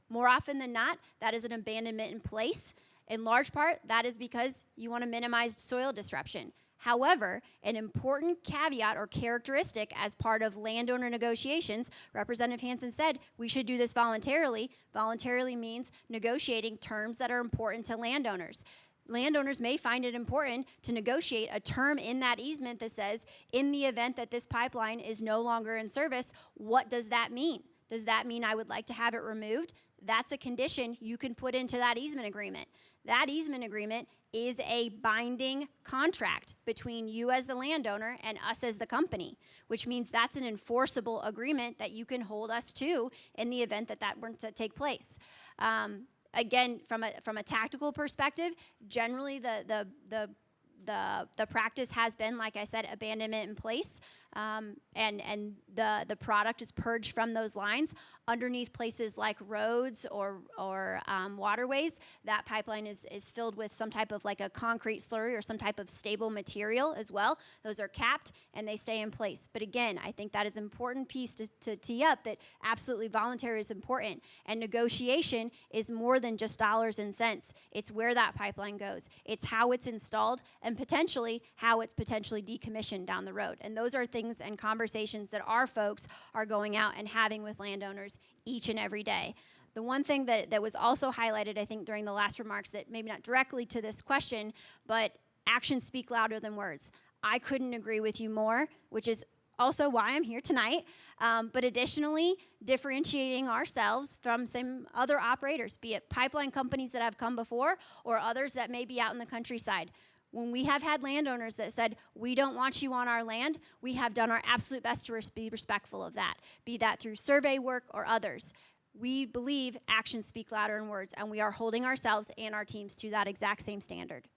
More often than not, that is an abandonment in place. In large part, that is because you want to minimize soil disruption. However, an important caveat or characteristic as part of landowner negotiations, Representative Hansen said we should do this voluntarily. Voluntarily means negotiating terms that are important to landowners. Landowners may find it important to negotiate a term in that easement that says, in the event that this pipeline is no longer in service, what does that mean? Does that mean I would like to have it removed? That's a condition you can put into that easement agreement. That easement agreement is a binding contract between you as the landowner and us as the company, which means that's an enforceable agreement that you can hold us to in the event that that were to take place. Again, from a tactical perspective, generally the practice has been, like I said, abandonment in place, and the product is purged from those lines. Underneath places like roads or waterways, that pipeline is filled with some type of like a concrete slurry or some type of stable material as well. Those are capped and they stay in place. But again, I think that is an important piece to tee up, that absolutely voluntary is important. And negotiation is more than just dollars and cents. It's where that pipeline goes. It's how it's installed and potentially how it's potentially decommissioned down the road. And those are things and conversations that our folks are going out and having with landowners each and every day. The one thing that was also highlighted, I think, during the last remarks, that maybe not directly to this question, but actions speak louder than words. I couldn't agree with you more, which is also why I'm here tonight. But additionally, differentiating ourselves from some other operators, be it pipeline companies that have come before or others that may be out in the countryside. When we have had landowners that said, we don't want you on our land, we have done our absolute best to be respectful of that, be that through survey work or others. We believe actions speak louder than words, and we are holding ourselves and our teams to that exact same standard.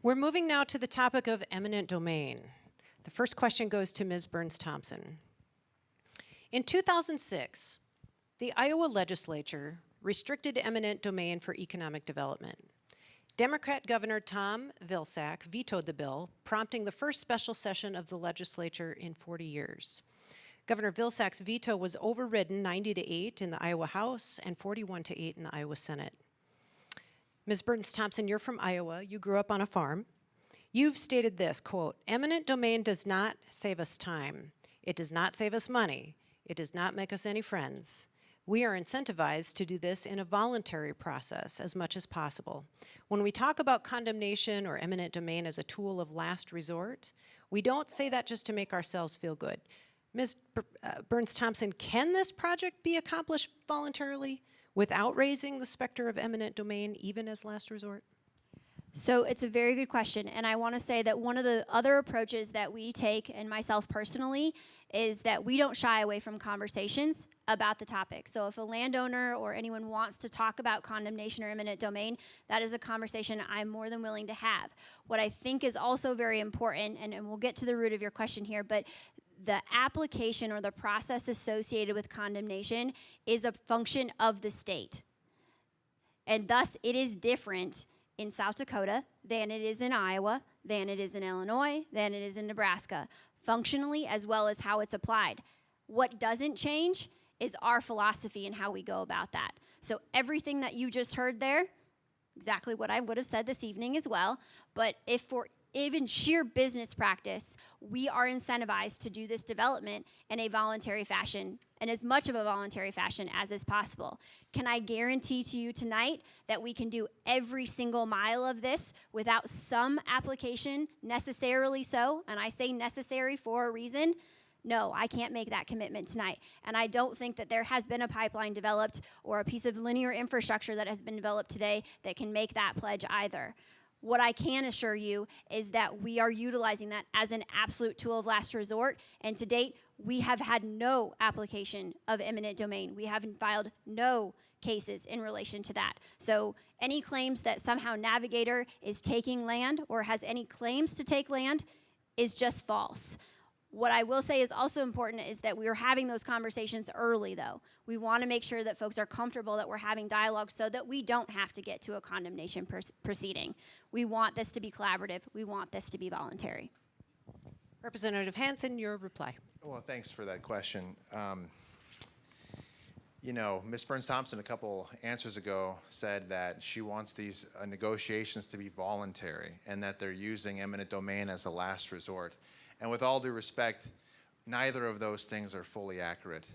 We're moving now to the topic of eminent domain. The first question goes to Ms. Burns-Thompson. In 2006, the Iowa legislature restricted eminent domain for economic development. Democrat Governor Tom Vilsack vetoed the bill, prompting the first special session of the legislature in 40 years. Governor Vilsack's veto was overridden 90-8 in the Iowa House and 41-8 in the Iowa Senate. Ms. Burns-Thompson, you're from Iowa. You grew up on a farm. You've stated this, quote, "Eminent domain does not save us time. It does not save us money. It does not make us any friends. We are incentivized to do this in a voluntary process as much as possible. When we talk about condemnation or eminent domain as a tool of last resort, we don't say that just to make ourselves feel good. Ms. Burns-Thompson, can this project be accomplished voluntarily without raising the specter of eminent domain, even as last resort? So it's a very good question, and I want to say that one of the other approaches that we take, and myself personally, is that we don't shy away from conversations about the topic. So if a landowner or anyone wants to talk about condemnation or eminent domain, that is a conversation I'm more than willing to have. What I think is also very important, and we'll get to the root of your question here, but the application or the process associated with condemnation is a function of the state. And thus, it is different in South Dakota than it is in Iowa, than it is in Illinois, than it is in Nebraska, functionally as well as how it's applied. What doesn't change is our philosophy and how we go about that. So everything that you just heard there, exactly what I would have said this evening as well, but if for even sheer business practice, we are incentivized to do this development in a voluntary fashion, and as much of a voluntary fashion as is possible. Can I guarantee to you tonight that we can do every single mile of this without some application, necessarily so, and I say necessary for a reason? No, I can't make that commitment tonight. And I don't think that there has been a pipeline developed or a piece of linear infrastructure that has been developed today that can make that pledge either. What I can assure you is that we are utilizing that as an absolute tool of last resort, and to date, we have had no application of eminent domain. We haven't filed no cases in relation to that. So any claims that somehow Navigator is taking land or has any claims to take land is just false. What I will say is also important is that we are having those conversations early, though. We want to make sure that folks are comfortable that we're having dialogue so that we don't have to get to a condemnation proceeding. We want this to be collaborative. We want this to be voluntary. Representative Hansen, your reply. Well, thanks for that question. You know, Ms. Burns-Thompson a couple answers ago said that she wants these negotiations to be voluntary and that they're using eminent domain as a last resort. And with all due respect, neither of those things are fully accurate.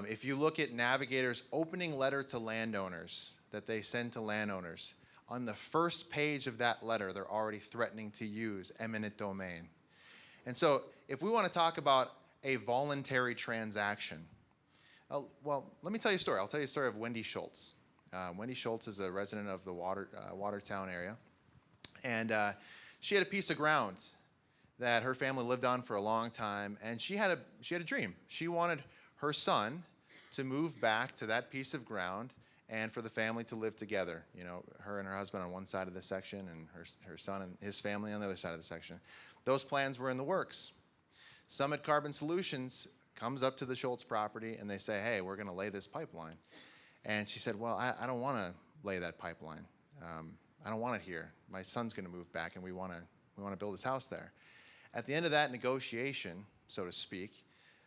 If you look at Navigator's opening letter to landowners that they send to landowners, on the first page of that letter, they're already threatening to use eminent domain. And so if we want to talk about a voluntary transaction, well, let me tell you a story. I'll tell you a story of Wendy Schultz. Wendy Schultz is a resident of the Watertown area. And she had a piece of ground that her family lived on for a long time, and she had a dream. She wanted her son to move back to that piece of ground and for the family to live together. You know, her and her husband on one side of the section and her son and his family on the other side of the section. Those plans were in the works. Summit Carbon Solutions comes up to the Schultz property and they say, hey, we're going to lay this pipeline. And she said, well, I don't want to lay that pipeline. I don't want it here. My son's going to move back and we want to build his house there. At the end of that negotiation, so to speak,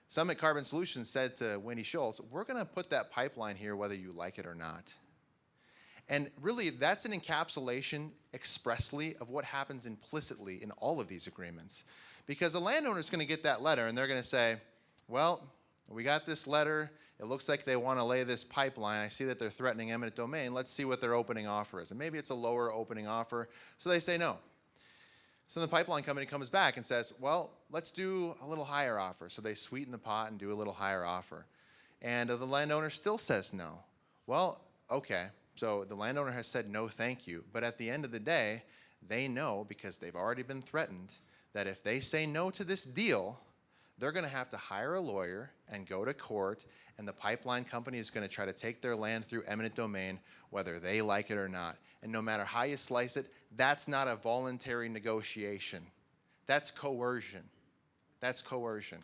Summit Carbon Solutions said to Wendy Schultz, we're going to put that pipeline here whether you like it or not. And really, that's an encapsulation expressly of what happens implicitly in all of these agreements. Because the landowner's going to get that letter and they're going to say, well, we got this letter. It looks like they want to lay this pipeline. I see that they're threatening eminent domain. Let's see what their opening offer is. And maybe it's a lower opening offer. So they say no. So the pipeline company comes back and says, well, let's do a little higher offer. So they sweeten the pot and do a little higher offer. And the landowner still says no. Well, okay. So the landowner has said no, thank you. But at the end of the day, they know, because they've already been threatened, that if they say no to this deal, they're going to have to hire a lawyer and go to court, and the pipeline company is going to try to take their land through eminent domain, whether they like it or not. And no matter how you slice it, that's not a voluntary negotiation. That's coercion. That's coercion.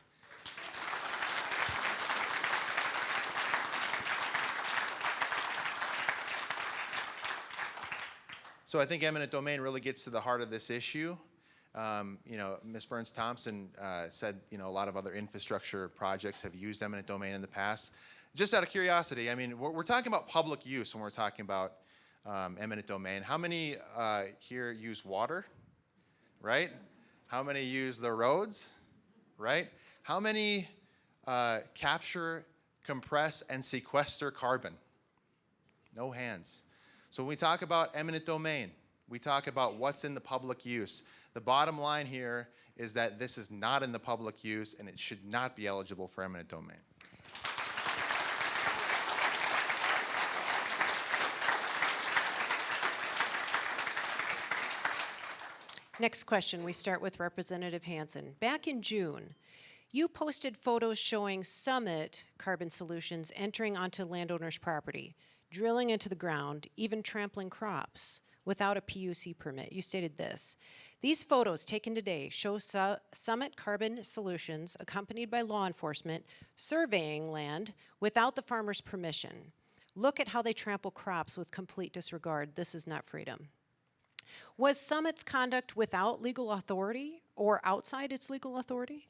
So I think eminent domain really gets to the heart of this issue. You know, Ms. Burns-Thompson said, you know, a lot of other infrastructure projects have used eminent domain in the past. Just out of curiosity, I mean, we're talking about public use when we're talking about eminent domain. How many here use water, right? How many use the roads, right? How many capture, compress, and sequester carbon? No hands. So when we talk about eminent domain, we talk about what's in the public use. The bottom line here is that this is not in the public use and it should not be eligible for eminent domain. Next question, we start with Representative Hansen. Back in June, you posted photos showing Summit Carbon Solutions entering onto landowners' property, drilling into the ground, even trampling crops without a PUC permit. You stated this: these photos taken today show Summit Carbon Solutions, accompanied by law enforcement, surveying land without the farmer's permission. Look at how they trample crops with complete disregard. This is not freedom. Was Summit's conduct without legal authority or outside its legal authority?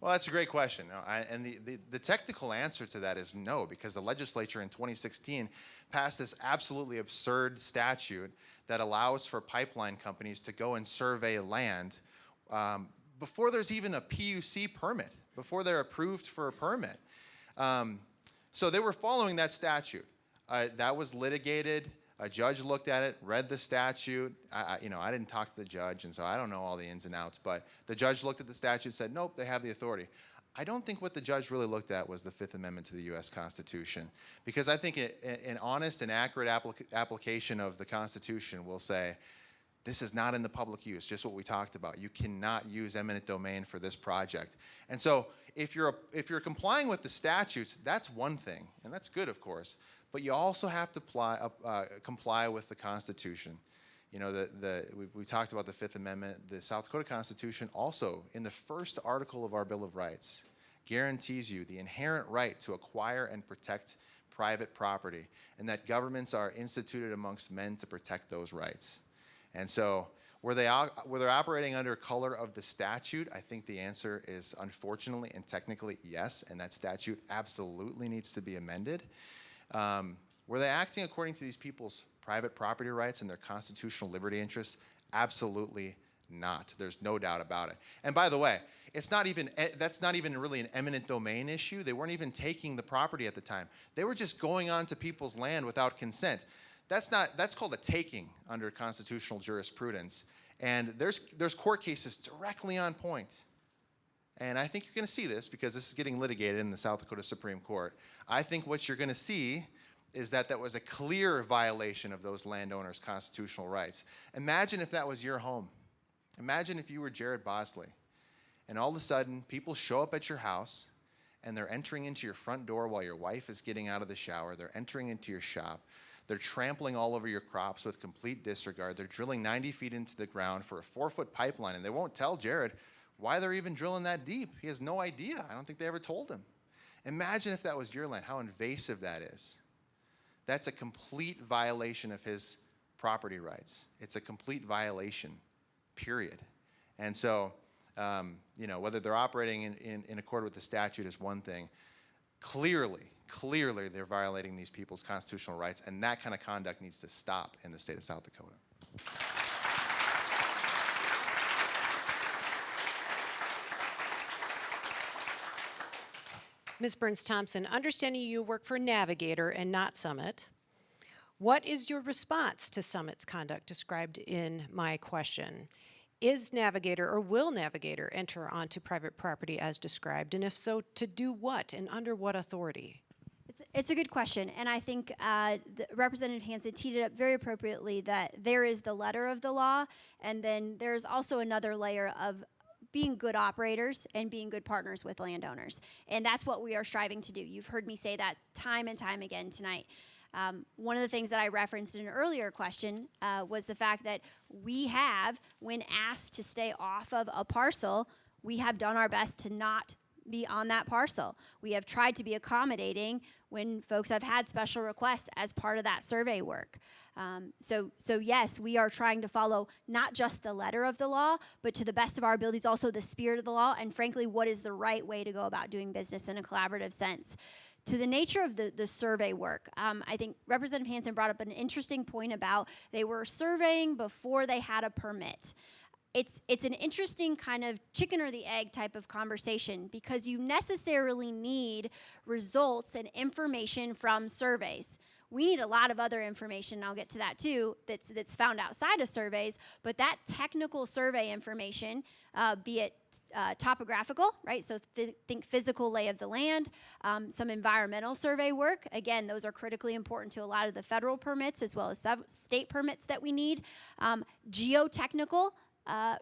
Well, that's a great question. And the technical answer to that is no, because the legislature in 2016 passed this absolutely absurd statute that allows for pipeline companies to go and survey land before there's even a PUC permit, before they're approved for a permit. So they were following that statute. That was litigated. A judge looked at it, read the statute. I didn't talk to the judge, and so I don't know all the ins and outs, but the judge looked at the statute and said, nope, they have the authority. I don't think what the judge really looked at was the Fifth Amendment to the U.S. Constitution, because I think an honest and accurate application of the Constitution will say, this is not in the public use, just what we talked about. You cannot use eminent domain for this project. And so if you're complying with the statutes, that's one thing, and that's good, of course. but you also have to comply with the Constitution. You know, we talked about the Fifth Amendment. The South Dakota Constitution also, in the first article of our Bill of Rights, guarantees you the inherent right to acquire and protect private property, and that governments are instituted amongst men to protect those rights. And so, were they operating under color of the statute? I think the answer is unfortunately and technically yes, and that statute absolutely needs to be amended. Were they acting according to these people's private property rights and their constitutional liberty interests? Absolutely not. There's no doubt about it. And by the way, that's not even really an eminent domain issue. They weren't even taking the property at the time. They were just going onto people's land without consent. That's called a taking under constitutional jurisprudence. And there's court cases directly on point. And I think you're going to see this because this is getting litigated in the South Dakota Supreme Court. I think what you're going to see is that was a clear violation of those landowners' constitutional rights. Imagine if that was your home. Imagine if you were Jared Bosley, and all of a sudden people show up at your house and they're entering into your front door while your wife is getting out of the shower. They're entering into your shop. They're trampling all over your crops with complete disregard. They're drilling 90 feet into the ground for a 4-foot pipeline, and they won't tell Jared why they're even drilling that deep. He has no idea. I don't think they ever told him. Imagine if that was your land, how invasive that is. That's a complete violation of his property rights. It's a complete violation, period. And so, you know, whether they're operating in accord with the statute is one thing. Clearly, they're violating these people's constitutional rights, and that kind of conduct needs to stop in the state of South Dakota. Ms. Burns-Thompson, understanding you work for Navigator and not Summit, what is your response to Summit's conduct described in my question? Is Navigator or will Navigator enter onto private property as described? And if so, to do what and under what authority? It's a good question, and I think Representative Hansen teed it up very appropriately that there is the letter of the law, and then there's also another layer of being good operators and being good partners with landowners. And that's what we are striving to do. You've heard me say that time and time again tonight. One of the things that I referenced in an earlier question was the fact that we have, when asked to stay off of a parcel, we have done our best to not be on that parcel. We have tried to be accommodating when folks have had special requests as part of that survey work. So yes, we are trying to follow not just the letter of the law, but to the best of our abilities, also the spirit of the law, and frankly, what is the right way to go about doing business in a collaborative sense. To the nature of the survey work, I think Representative Hansen brought up an interesting point about they were surveying before they had a permit. It's an interesting kind of chicken or the egg type of conversation because you necessarily need results and information from surveys. We need a lot of other information, and I'll get to that too, that's found outside of surveys, but that technical survey information, be it topographical, right? So think physical lay of the land, some environmental survey work. Again, those are critically important to a lot of the federal permits as well as state permits that we need. Geotechnical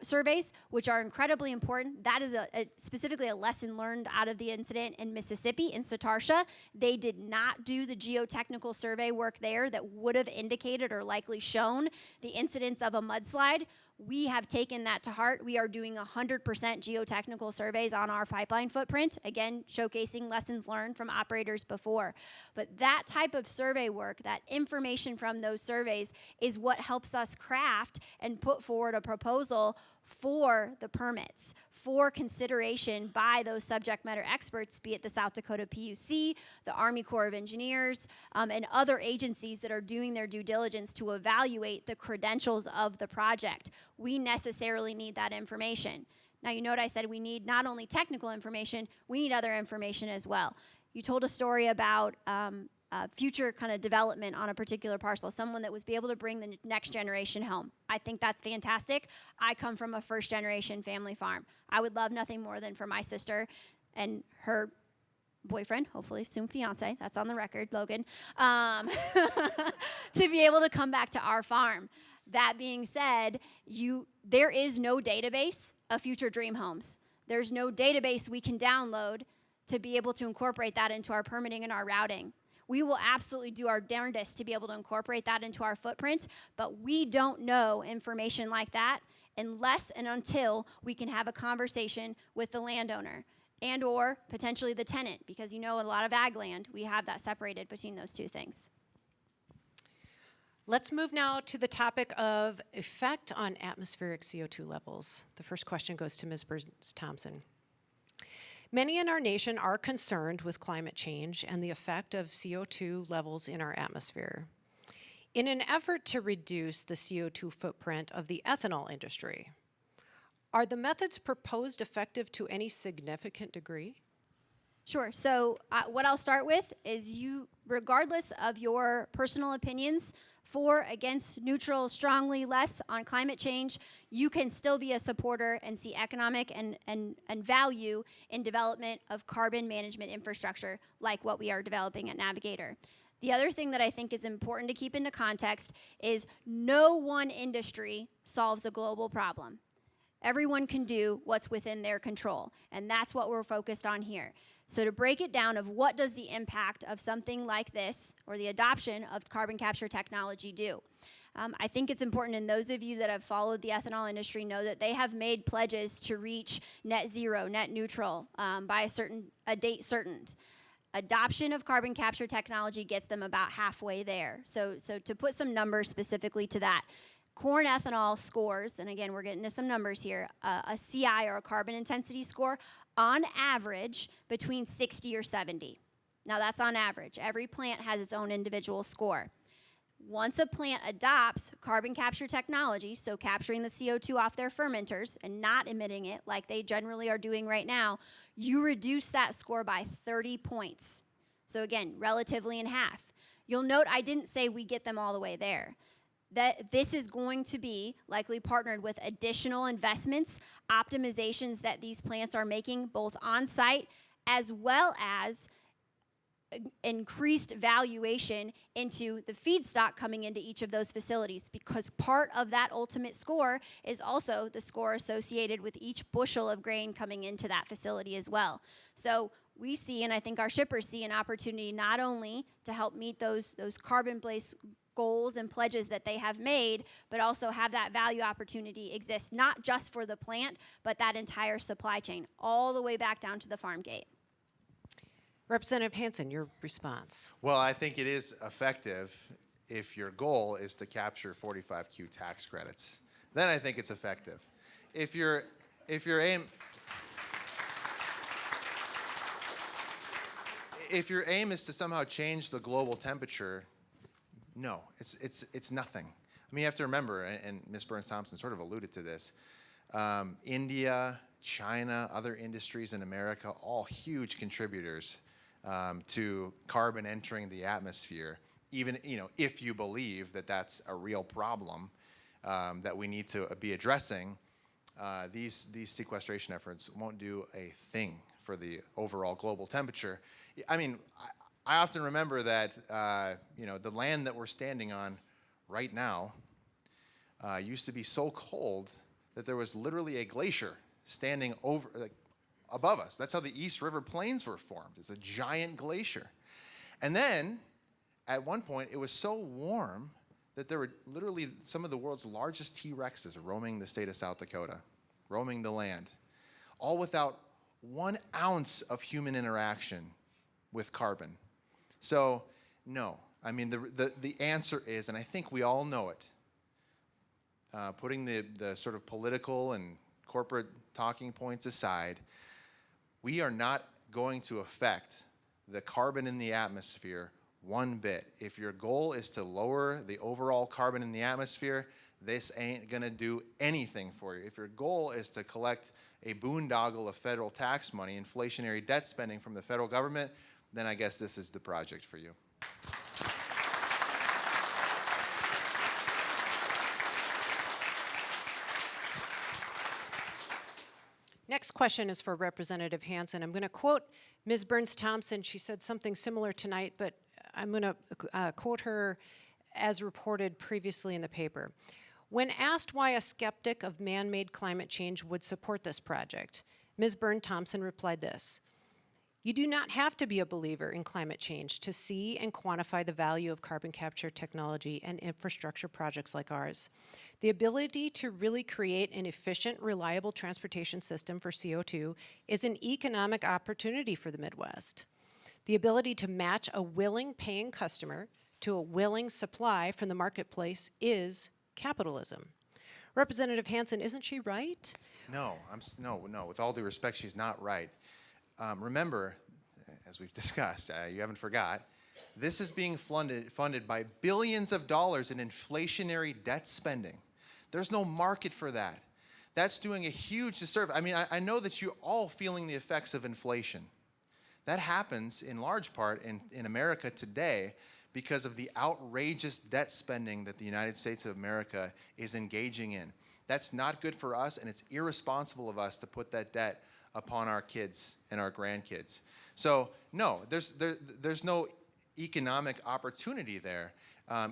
surveys, which are incredibly important. That is specifically a lesson learned out of the incident in Mississippi, in Satarsha. They did not do the geotechnical survey work there that would have indicated or likely shown the incidence of a mudslide. We have taken that to heart. We are doing 100% geotechnical surveys on our pipeline footprint, again, showcasing lessons learned from operators before. But that type of survey work, that information from those surveys, is what helps us craft and put forward a proposal for the permits, for consideration by those subject matter experts, be it the South Dakota PUC, the Army Corps of Engineers, and other agencies that are doing their due diligence to evaluate the credentials of the project. We necessarily need that information. Now, you know what I said, we need not only technical information, we need other information as well. You told a story about future kind of development on a particular parcel, someone that was be able to bring the next generation home. I think that's fantastic. I come from a first generation family farm. I would love nothing more than for my sister and her boyfriend, hopefully soon fiance, that's on the record, Logan, to be able to come back to our farm. That being said, there is no database of future dream homes. There's no database we can download to be able to incorporate that into our permitting and our routing. We will absolutely do our darndest to be able to incorporate that into our footprint, but we don't know information like that unless and until we can have a conversation with the landowner and or potentially the tenant, because a lot of ag land, we have that separated between those two things. Let's move now to the topic of effect on atmospheric CO2 levels. The first question goes to Ms. Burns-Thompson. Many in our nation are concerned with climate change and the effect of CO2 levels in our atmosphere. In an effort to reduce the CO2 footprint of the ethanol industry, are the methods proposed effective to any significant degree? Sure. So what I'll start with is regardless of your personal opinions, for, against, neutral, strongly, less on climate change, you can still be a supporter and see economic and value in development of carbon management infrastructure like what we are developing at Navigator. The other thing that I think is important to keep into context is no one industry solves a global problem. Everyone can do what's within their control, and that's what we're focused on here. So to break it down of what does the impact of something like this or the adoption of carbon capture technology do? I think it's important, and those of you that have followed the ethanol industry know that they have made pledges to reach net zero, net neutral by a date certain. Adoption of carbon capture technology gets them about halfway there. So to put some numbers specifically to that, corn ethanol scores, and again, we're getting to some numbers here, a CI or a carbon intensity score, on average, between 60 or 70. Now, that's on average. Every plant has its own individual score. Once a plant adopts carbon capture technology, so capturing the CO2 off their fermenters and not emitting it like they generally are doing right now, you reduce that score by 30 points. So again, relatively in half. You'll note I didn't say we get them all the way there. That this is going to be likely partnered with additional investments, optimizations that these plants are making both on site as well as increased valuation into the feedstock coming into each of those facilities, because part of that ultimate score is also the score associated with each bushel of grain coming into that facility as well. So we see, and I think our shippers see, an opportunity not only to help meet those carbon-based goals and pledges that they have made, but also have that value opportunity exist, not just for the plant, but that entire supply chain, all the way back down to the farm gate. Representative Hansen, your response. Well, I think it is effective if your goal is to capture 45Q tax credits. Then I think it's effective. If your aim is to somehow change the global temperature, no, it's nothing. I mean, you have to remember, and Ms. Burns-Thompson sort of alluded to this, India, China, other industries in America, all huge contributors to carbon entering the atmosphere, even if you believe that that's a real problem that we need to be addressing. These sequestration efforts won't do a thing for the overall global temperature. I mean, I often remember that the land that we're standing on right now used to be so cold that there was literally a glacier standing above us. That's how the East River Plains were formed. It's a giant glacier. And then, at one point, it was so warm that there were literally some of the world's largest T-Rexes roaming the state of South Dakota, roaming the land, all without 1 ounce of human interaction with carbon. So, no. I mean, the answer is, and I think we all know it, putting the sort of political and corporate talking points aside, we are not going to affect the carbon in the atmosphere one bit. If your goal is to lower the overall carbon in the atmosphere, this ain't gonna do anything for you. If your goal is to collect a boondoggle of federal tax money, inflationary debt spending from the federal government, then I guess this is the project for you. Next question is for Representative Hansen. I'm going to quote Ms. Burns-Thompson. She said something similar tonight, but I'm going to quote her as reported previously in the paper. When asked why a skeptic of man-made climate change would support this project, Ms. Burns-Thompson replied this: You do not have to be a believer in climate change to see and quantify the value of carbon capture technology and infrastructure projects like ours. The ability to really create an efficient, reliable transportation system for CO2 is an economic opportunity for the Midwest. The ability to match a willing paying customer to a willing supply from the marketplace is capitalism. Representative Hansen, isn't she right? No, no. With all due respect, she's not right. Remember, as we've discussed, you haven't forgot, this is being funded by billions of dollars in inflationary debt spending. There's no market for that. That's doing a huge disservice. I mean, I know that you're all feeling the effects of inflation. That happens in large part in America today because of the outrageous debt spending that the United States of America is engaging in. That's not good for us, and it's irresponsible of us to put that debt upon our kids and our grandkids. So no, there's no economic opportunity there,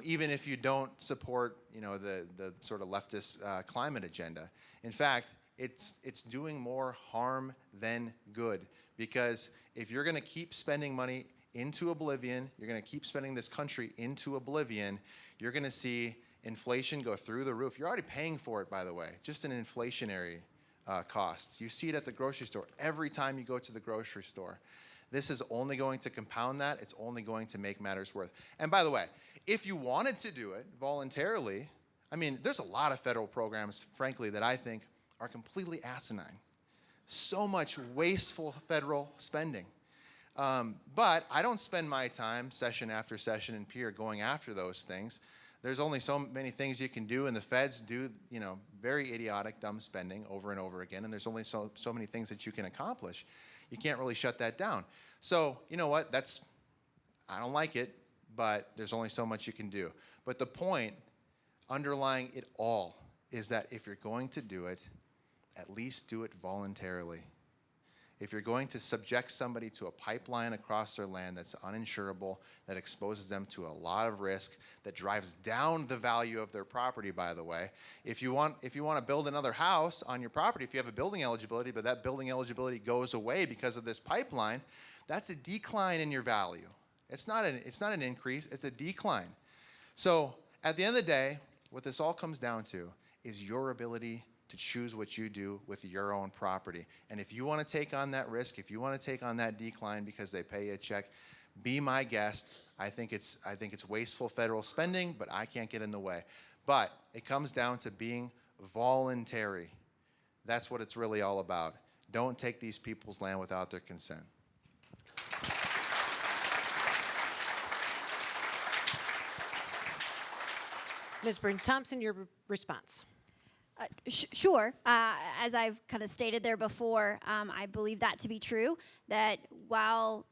even if you don't support, the sort of leftist climate agenda. In fact, it's doing more harm than good, because if you're going to keep spending money into oblivion, you're going to keep spending this country into oblivion, you're going to see inflation go through the roof. You're already paying for it, by the way, just in inflationary costs. You see it at the grocery store every time you go to the grocery store. This is only going to compound that. It's only going to make matters worse. And by the way, if you wanted to do it voluntarily, I mean, there's a lot of federal programs, frankly, that I think are completely asinine. So much wasteful federal spending. But I don't spend my time, session after session in Pierre, going after those things. There's only so many things you can do, and the feds do, very idiotic, dumb spending over and over again, and there's only so many things that you can accomplish. You can't really shut that down. So, you know what, I don't like it, but there's only so much you can do. But the point underlying it all is that if you're going to do it, at least do it voluntarily. If you're going to subject somebody to a pipeline across their land that's uninsurable, that exposes them to a lot of risk, that drives down the value of their property, by the way. If you want to build another house on your property, if you have a building eligibility, but that building eligibility goes away because of this pipeline, that's a decline in your value. It's not an increase, it's a decline. So at the end of the day, what this all comes down to is your ability to choose what you do with your own property. And if you want to take on that risk, if you want to take on that decline because they pay you a check, be my guest. I think it's wasteful federal spending, but I can't get in the way. But it comes down to being voluntary. That's what it's really all about. Don't take these people's land without their consent. Ms. Burns-Thompson, your response. Sure. As I've kind of stated there before, I believe that to be true, that while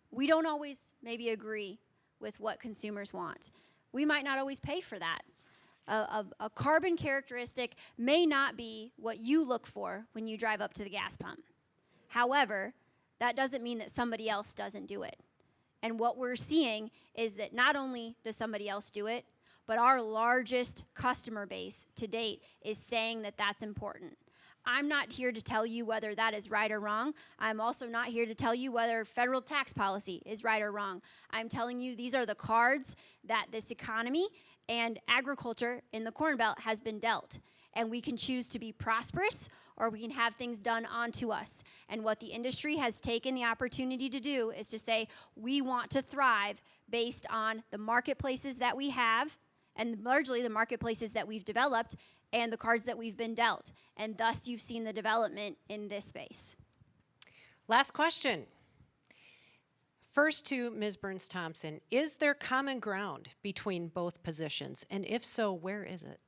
we don't always maybe agree with what consumers want, we might not always pay for that. A carbon characteristic may not be what you look for when you drive up to the gas pump. However, that doesn't mean that somebody else doesn't do it. And what we're seeing is that not only does somebody else do it, but our largest customer base to date is saying that that's important. I'm not here to tell you whether that is right or wrong. I'm also not here to tell you whether federal tax policy is right or wrong. I'm telling you these are the cards that this economy and agriculture in the Corn Belt has been dealt. And we can choose to be prosperous, or we can have things done onto us. And what the industry has taken the opportunity to do is to say, we want to thrive based on the marketplaces that we have, and largely the marketplaces that we've developed and the cards that we've been dealt. And thus you've seen the development in this space. Last question. First to Ms. Burns-Thompson, is there common ground between both positions? And if so, where is it?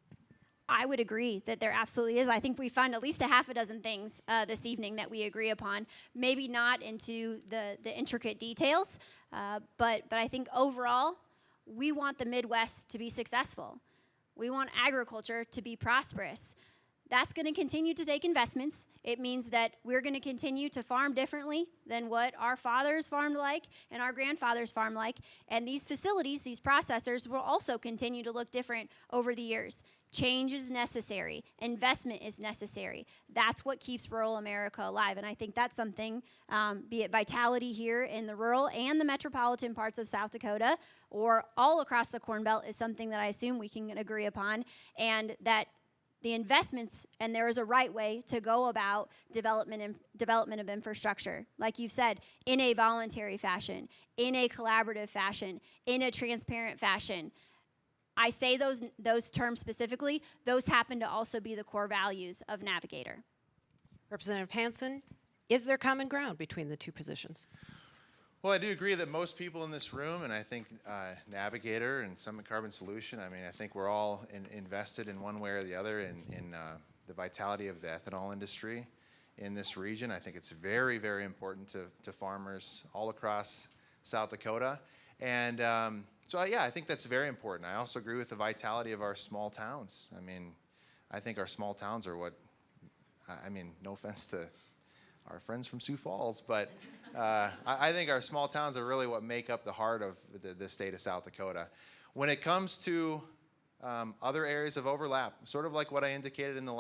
I would agree that there absolutely is. I think we found at least a half a dozen things this evening that we agree upon. Maybe not into the intricate details, but I think overall, we want the Midwest to be successful. We want agriculture to be prosperous. That's going to continue to take investments. It means that we're going to continue to farm differently than what our fathers farmed like and our grandfathers farmed like. And these facilities, these processors, will also continue to look different over the years. Change is necessary. Investment is necessary. That's what keeps rural America alive. And I think that's something, be it vitality here in the rural and the metropolitan parts of South Dakota or all across the Corn Belt, is something that I assume we can agree upon, and that the investments, and there is a right way to go about development of infrastructure, like you've said, in a voluntary fashion, in a collaborative fashion, in a transparent fashion. I say those terms specifically. Those happen to also be the core values of Navigator. Representative Hansen, is there common ground between the two positions? Well, I do agree that most people in this room, and I think Navigator and Summit Carbon Solution, I mean, I think we're all invested in one way or the other in the vitality of the ethanol industry in this region. I think it's very, very important to farmers all across South Dakota. And so, yeah, I think that's very important. I also agree with the vitality of our small towns. I mean, I think our small towns are what, I mean, no offense to our friends from Sioux Falls, but I think our small towns are really what make up the heart of the state of South Dakota. When it comes to other areas of overlap, sort of like what I indicated in my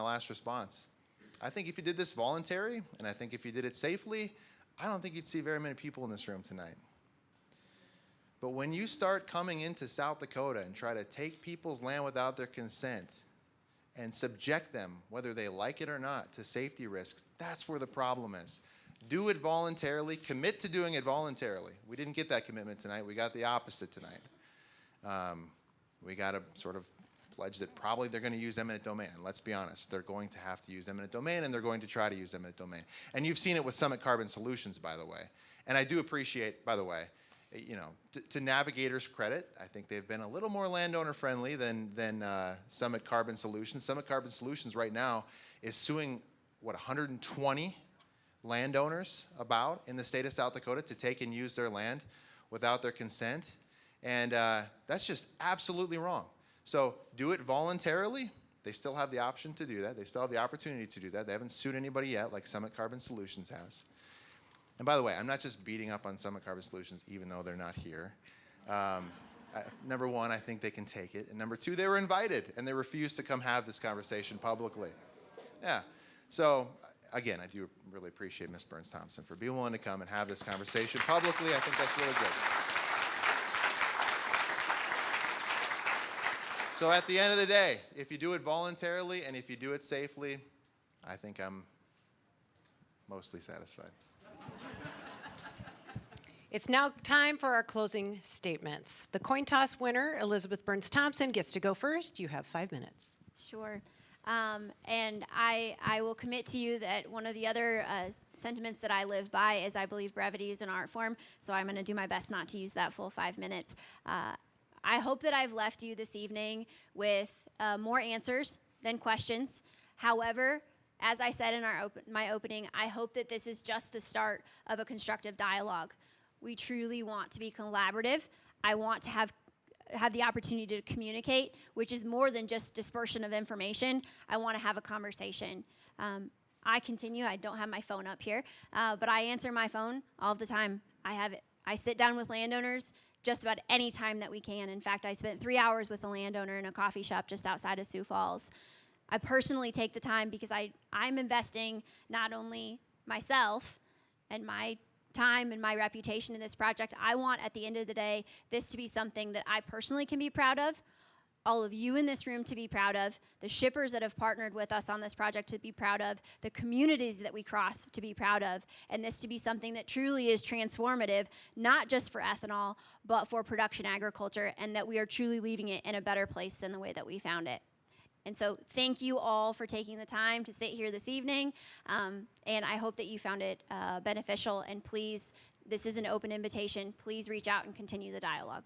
last response, I think if you did this voluntary, and I think if you did it safely, I don't think you'd see very many people in this room tonight. But when you start coming into South Dakota and try to take people's land without their consent and subject them, whether they like it or not, to safety risks, that's where the problem is. Do it voluntarily. Commit to doing it voluntarily. We didn't get that commitment tonight. We got the opposite tonight. We got a sort of pledge that probably they're going to use eminent domain. And let's be honest, they're going to have to use eminent domain, and they're going to try to use eminent domain. And you've seen it with Summit Carbon Solutions, by the way. And I do appreciate, by the way, you know, to Navigator's credit, I think they've been a little more landowner friendly than Summit Carbon Solutions. Summit Carbon Solutions right now is suing, 120 landowners about in the state of South Dakota to take and use their land without their consent. And that's just absolutely wrong. So do it voluntarily. They still have the option to do that. They still have the opportunity to do that. They haven't sued anybody yet like Summit Carbon Solutions has. And by the way, I'm not just beating up on Summit Carbon Solutions even though they're not here. Number one, I think they can take it. And number two, they were invited and they refused to come have this conversation publicly. Yeah. So again, I do really appreciate Ms. Burns-Thompson for being willing to come and have this conversation publicly. I think that's really good. So at the end of the day, if you do it voluntarily and if you do it safely, I think I'm mostly satisfied. It's now time for our closing statements. The coin toss winner, Elizabeth Burns-Thompson, gets to go first. You have 5 minutes. Sure. And I will commit to you that one of the other sentiments that I live by is I believe brevity is an art form, so I'm going to do my best not to use that full 5 minutes. I hope that I've left you this evening with more answers than questions. However, as I said in my opening, I hope that this is just the start of a constructive dialogue. We truly want to be collaborative. I want to have the opportunity to communicate, which is more than just dispersion of information. I want to have a conversation. I don't have my phone up here, but I answer my phone all the time. I sit down with landowners just about any time that we can. In fact, I spent 3 hours with a landowner in a coffee shop just outside of Sioux Falls. I personally take the time because I'm investing not only myself and my time and my reputation in this project. I want, at the end of the day, this to be something that I personally can be proud of, all of you in this room to be proud of, the shippers that have partnered with us on this project to be proud of, the communities that we cross to be proud of, and this to be something that truly is transformative, not just for ethanol, but for production agriculture, and that we are truly leaving it in a better place than the way that we found it. And so thank you all for taking the time to sit here this evening, and I hope that you found it beneficial, and please, this is an open invitation. Please reach out and continue the dialogue.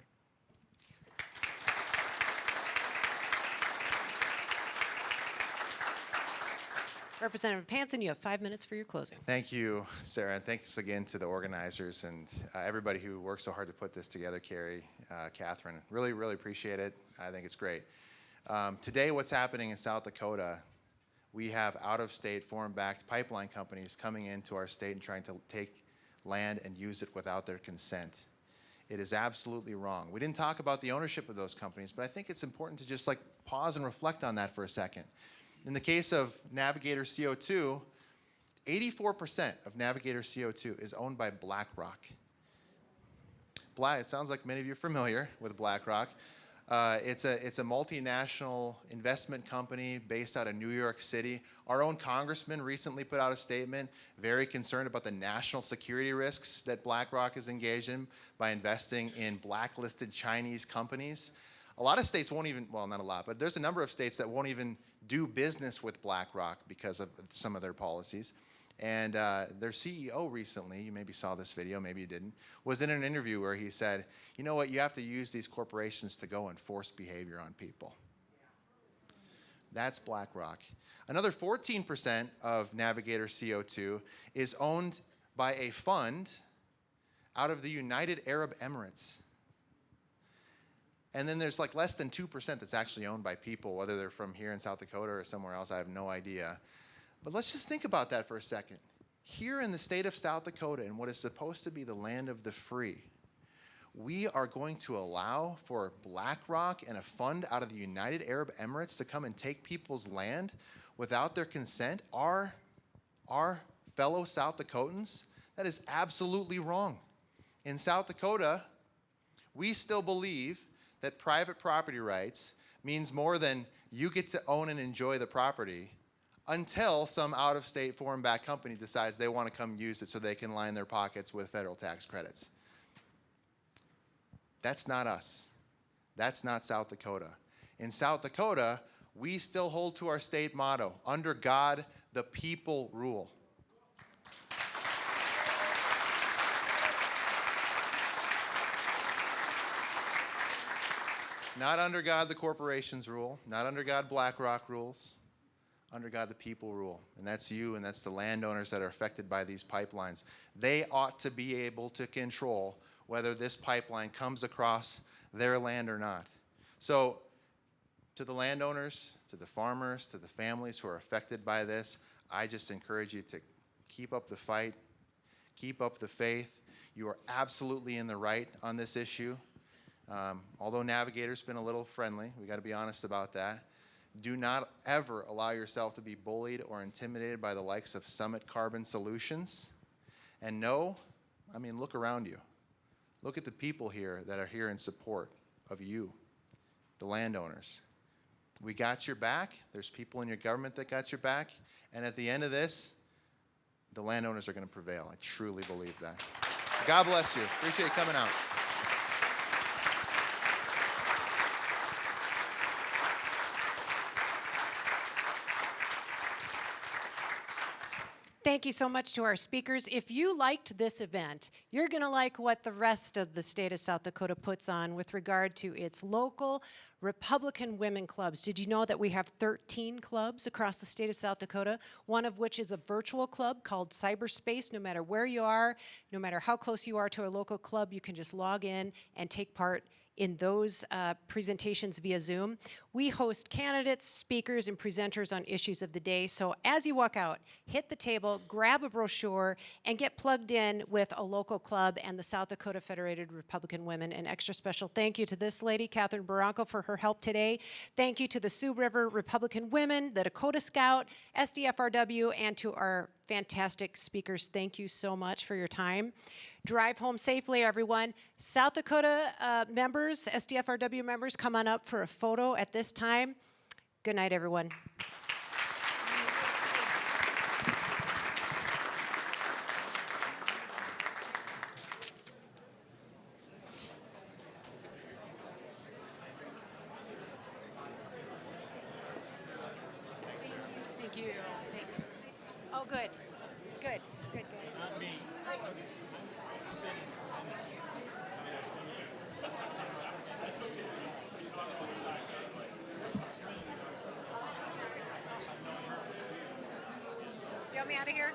Representative Hansen, you have 5 minutes for your closing. Thank you, Sarah, and thanks again to the organizers and everybody who worked so hard to put this together, Carrie, Catherine. Really, really appreciate it. I think it's great. Today, what's happening in South Dakota, we have out-of-state foreign-backed pipeline companies coming into our state and trying to take land and use it without their consent. It is absolutely wrong. We didn't talk about the ownership of those companies, but I think it's important to just like pause and reflect on that for a second. In the case of Navigator CO2, 84% of Navigator CO2 is owned by BlackRock. It sounds like many of you are familiar with BlackRock. It's a multinational investment company based out of New York City. Our own congressman recently put out a statement very concerned about the national security risks that BlackRock is engaged in by investing in blacklisted Chinese companies. A lot of states won't even, well, not a lot, but there's a number of states that won't even do business with BlackRock because of some of their policies. And their CEO recently, you maybe saw this video, maybe you didn't, was in an interview where he said, you know what, you have to use these corporations to go and force behavior on people. That's BlackRock. Another 14% of Navigator CO2 is owned by a fund out of the United Arab Emirates. And then there's like less than 2% that's actually owned by people, whether they're from here in South Dakota or somewhere else, I have no idea. But let's just think about that for a second. Here in the state of South Dakota, in what is supposed to be the land of the free, we are going to allow for BlackRock and a fund out of the United Arab Emirates to come and take people's land without their consent, our fellow South Dakotans. That is absolutely wrong. In South Dakota, we still believe that private property rights means more than you get to own and enjoy the property until some out-of-state foreign-backed company decides they want to come use it so they can line their pockets with federal tax credits. That's not us. That's not South Dakota. In South Dakota, we still hold to our state motto, under God, the people rule. Not under God, the corporations rule. Not under God, BlackRock rules. Under God, the people rule. And that's you, and that's the landowners that are affected by these pipelines. They ought to be able to control whether this pipeline comes across their land or not. So, to the landowners, to the farmers, to the families who are affected by this, I just encourage you to keep up the fight, keep up the faith. You are absolutely in the right on this issue. Although Navigator's been a little friendly, we got to be honest about that. Do not ever allow yourself to be bullied or intimidated by the likes of Summit Carbon Solutions. And no, I mean, look around you. Look at the people here that are here in support of you, the landowners. We got your back. There's people in your government that got your back. And at the end of this, the landowners are going to prevail. I truly believe that. God bless you. Appreciate you coming out. Thank you so much to our speakers. If you liked this event, you're going to like what the rest of the state of South Dakota puts on with regard to its local Republican women clubs. Did you know that we have 13 clubs across the state of South Dakota, one of which is a virtual club called Cyberspace. No matter where you are, no matter how close you are to a local club, you can just log in and take part in those presentations via Zoom. We host candidates, speakers, and presenters on issues of the day. So as you walk out, hit the table, grab a brochure, and get plugged in with a local club and the South Dakota Federated Republican Women. An extra special thank you to this lady, Catherine Barranco, for her help today. Thank you to the Sioux River Republican Women, the Dakota Scout, SDFRW, and to our fantastic speakers. Thank you so much for your time. Drive home safely, everyone. South Dakota members, SDFRW members, come on up for a photo at this time. Good night, everyone. Thank you. Thanks. Oh, good. Good. Good. Not me. Do you want me out of here?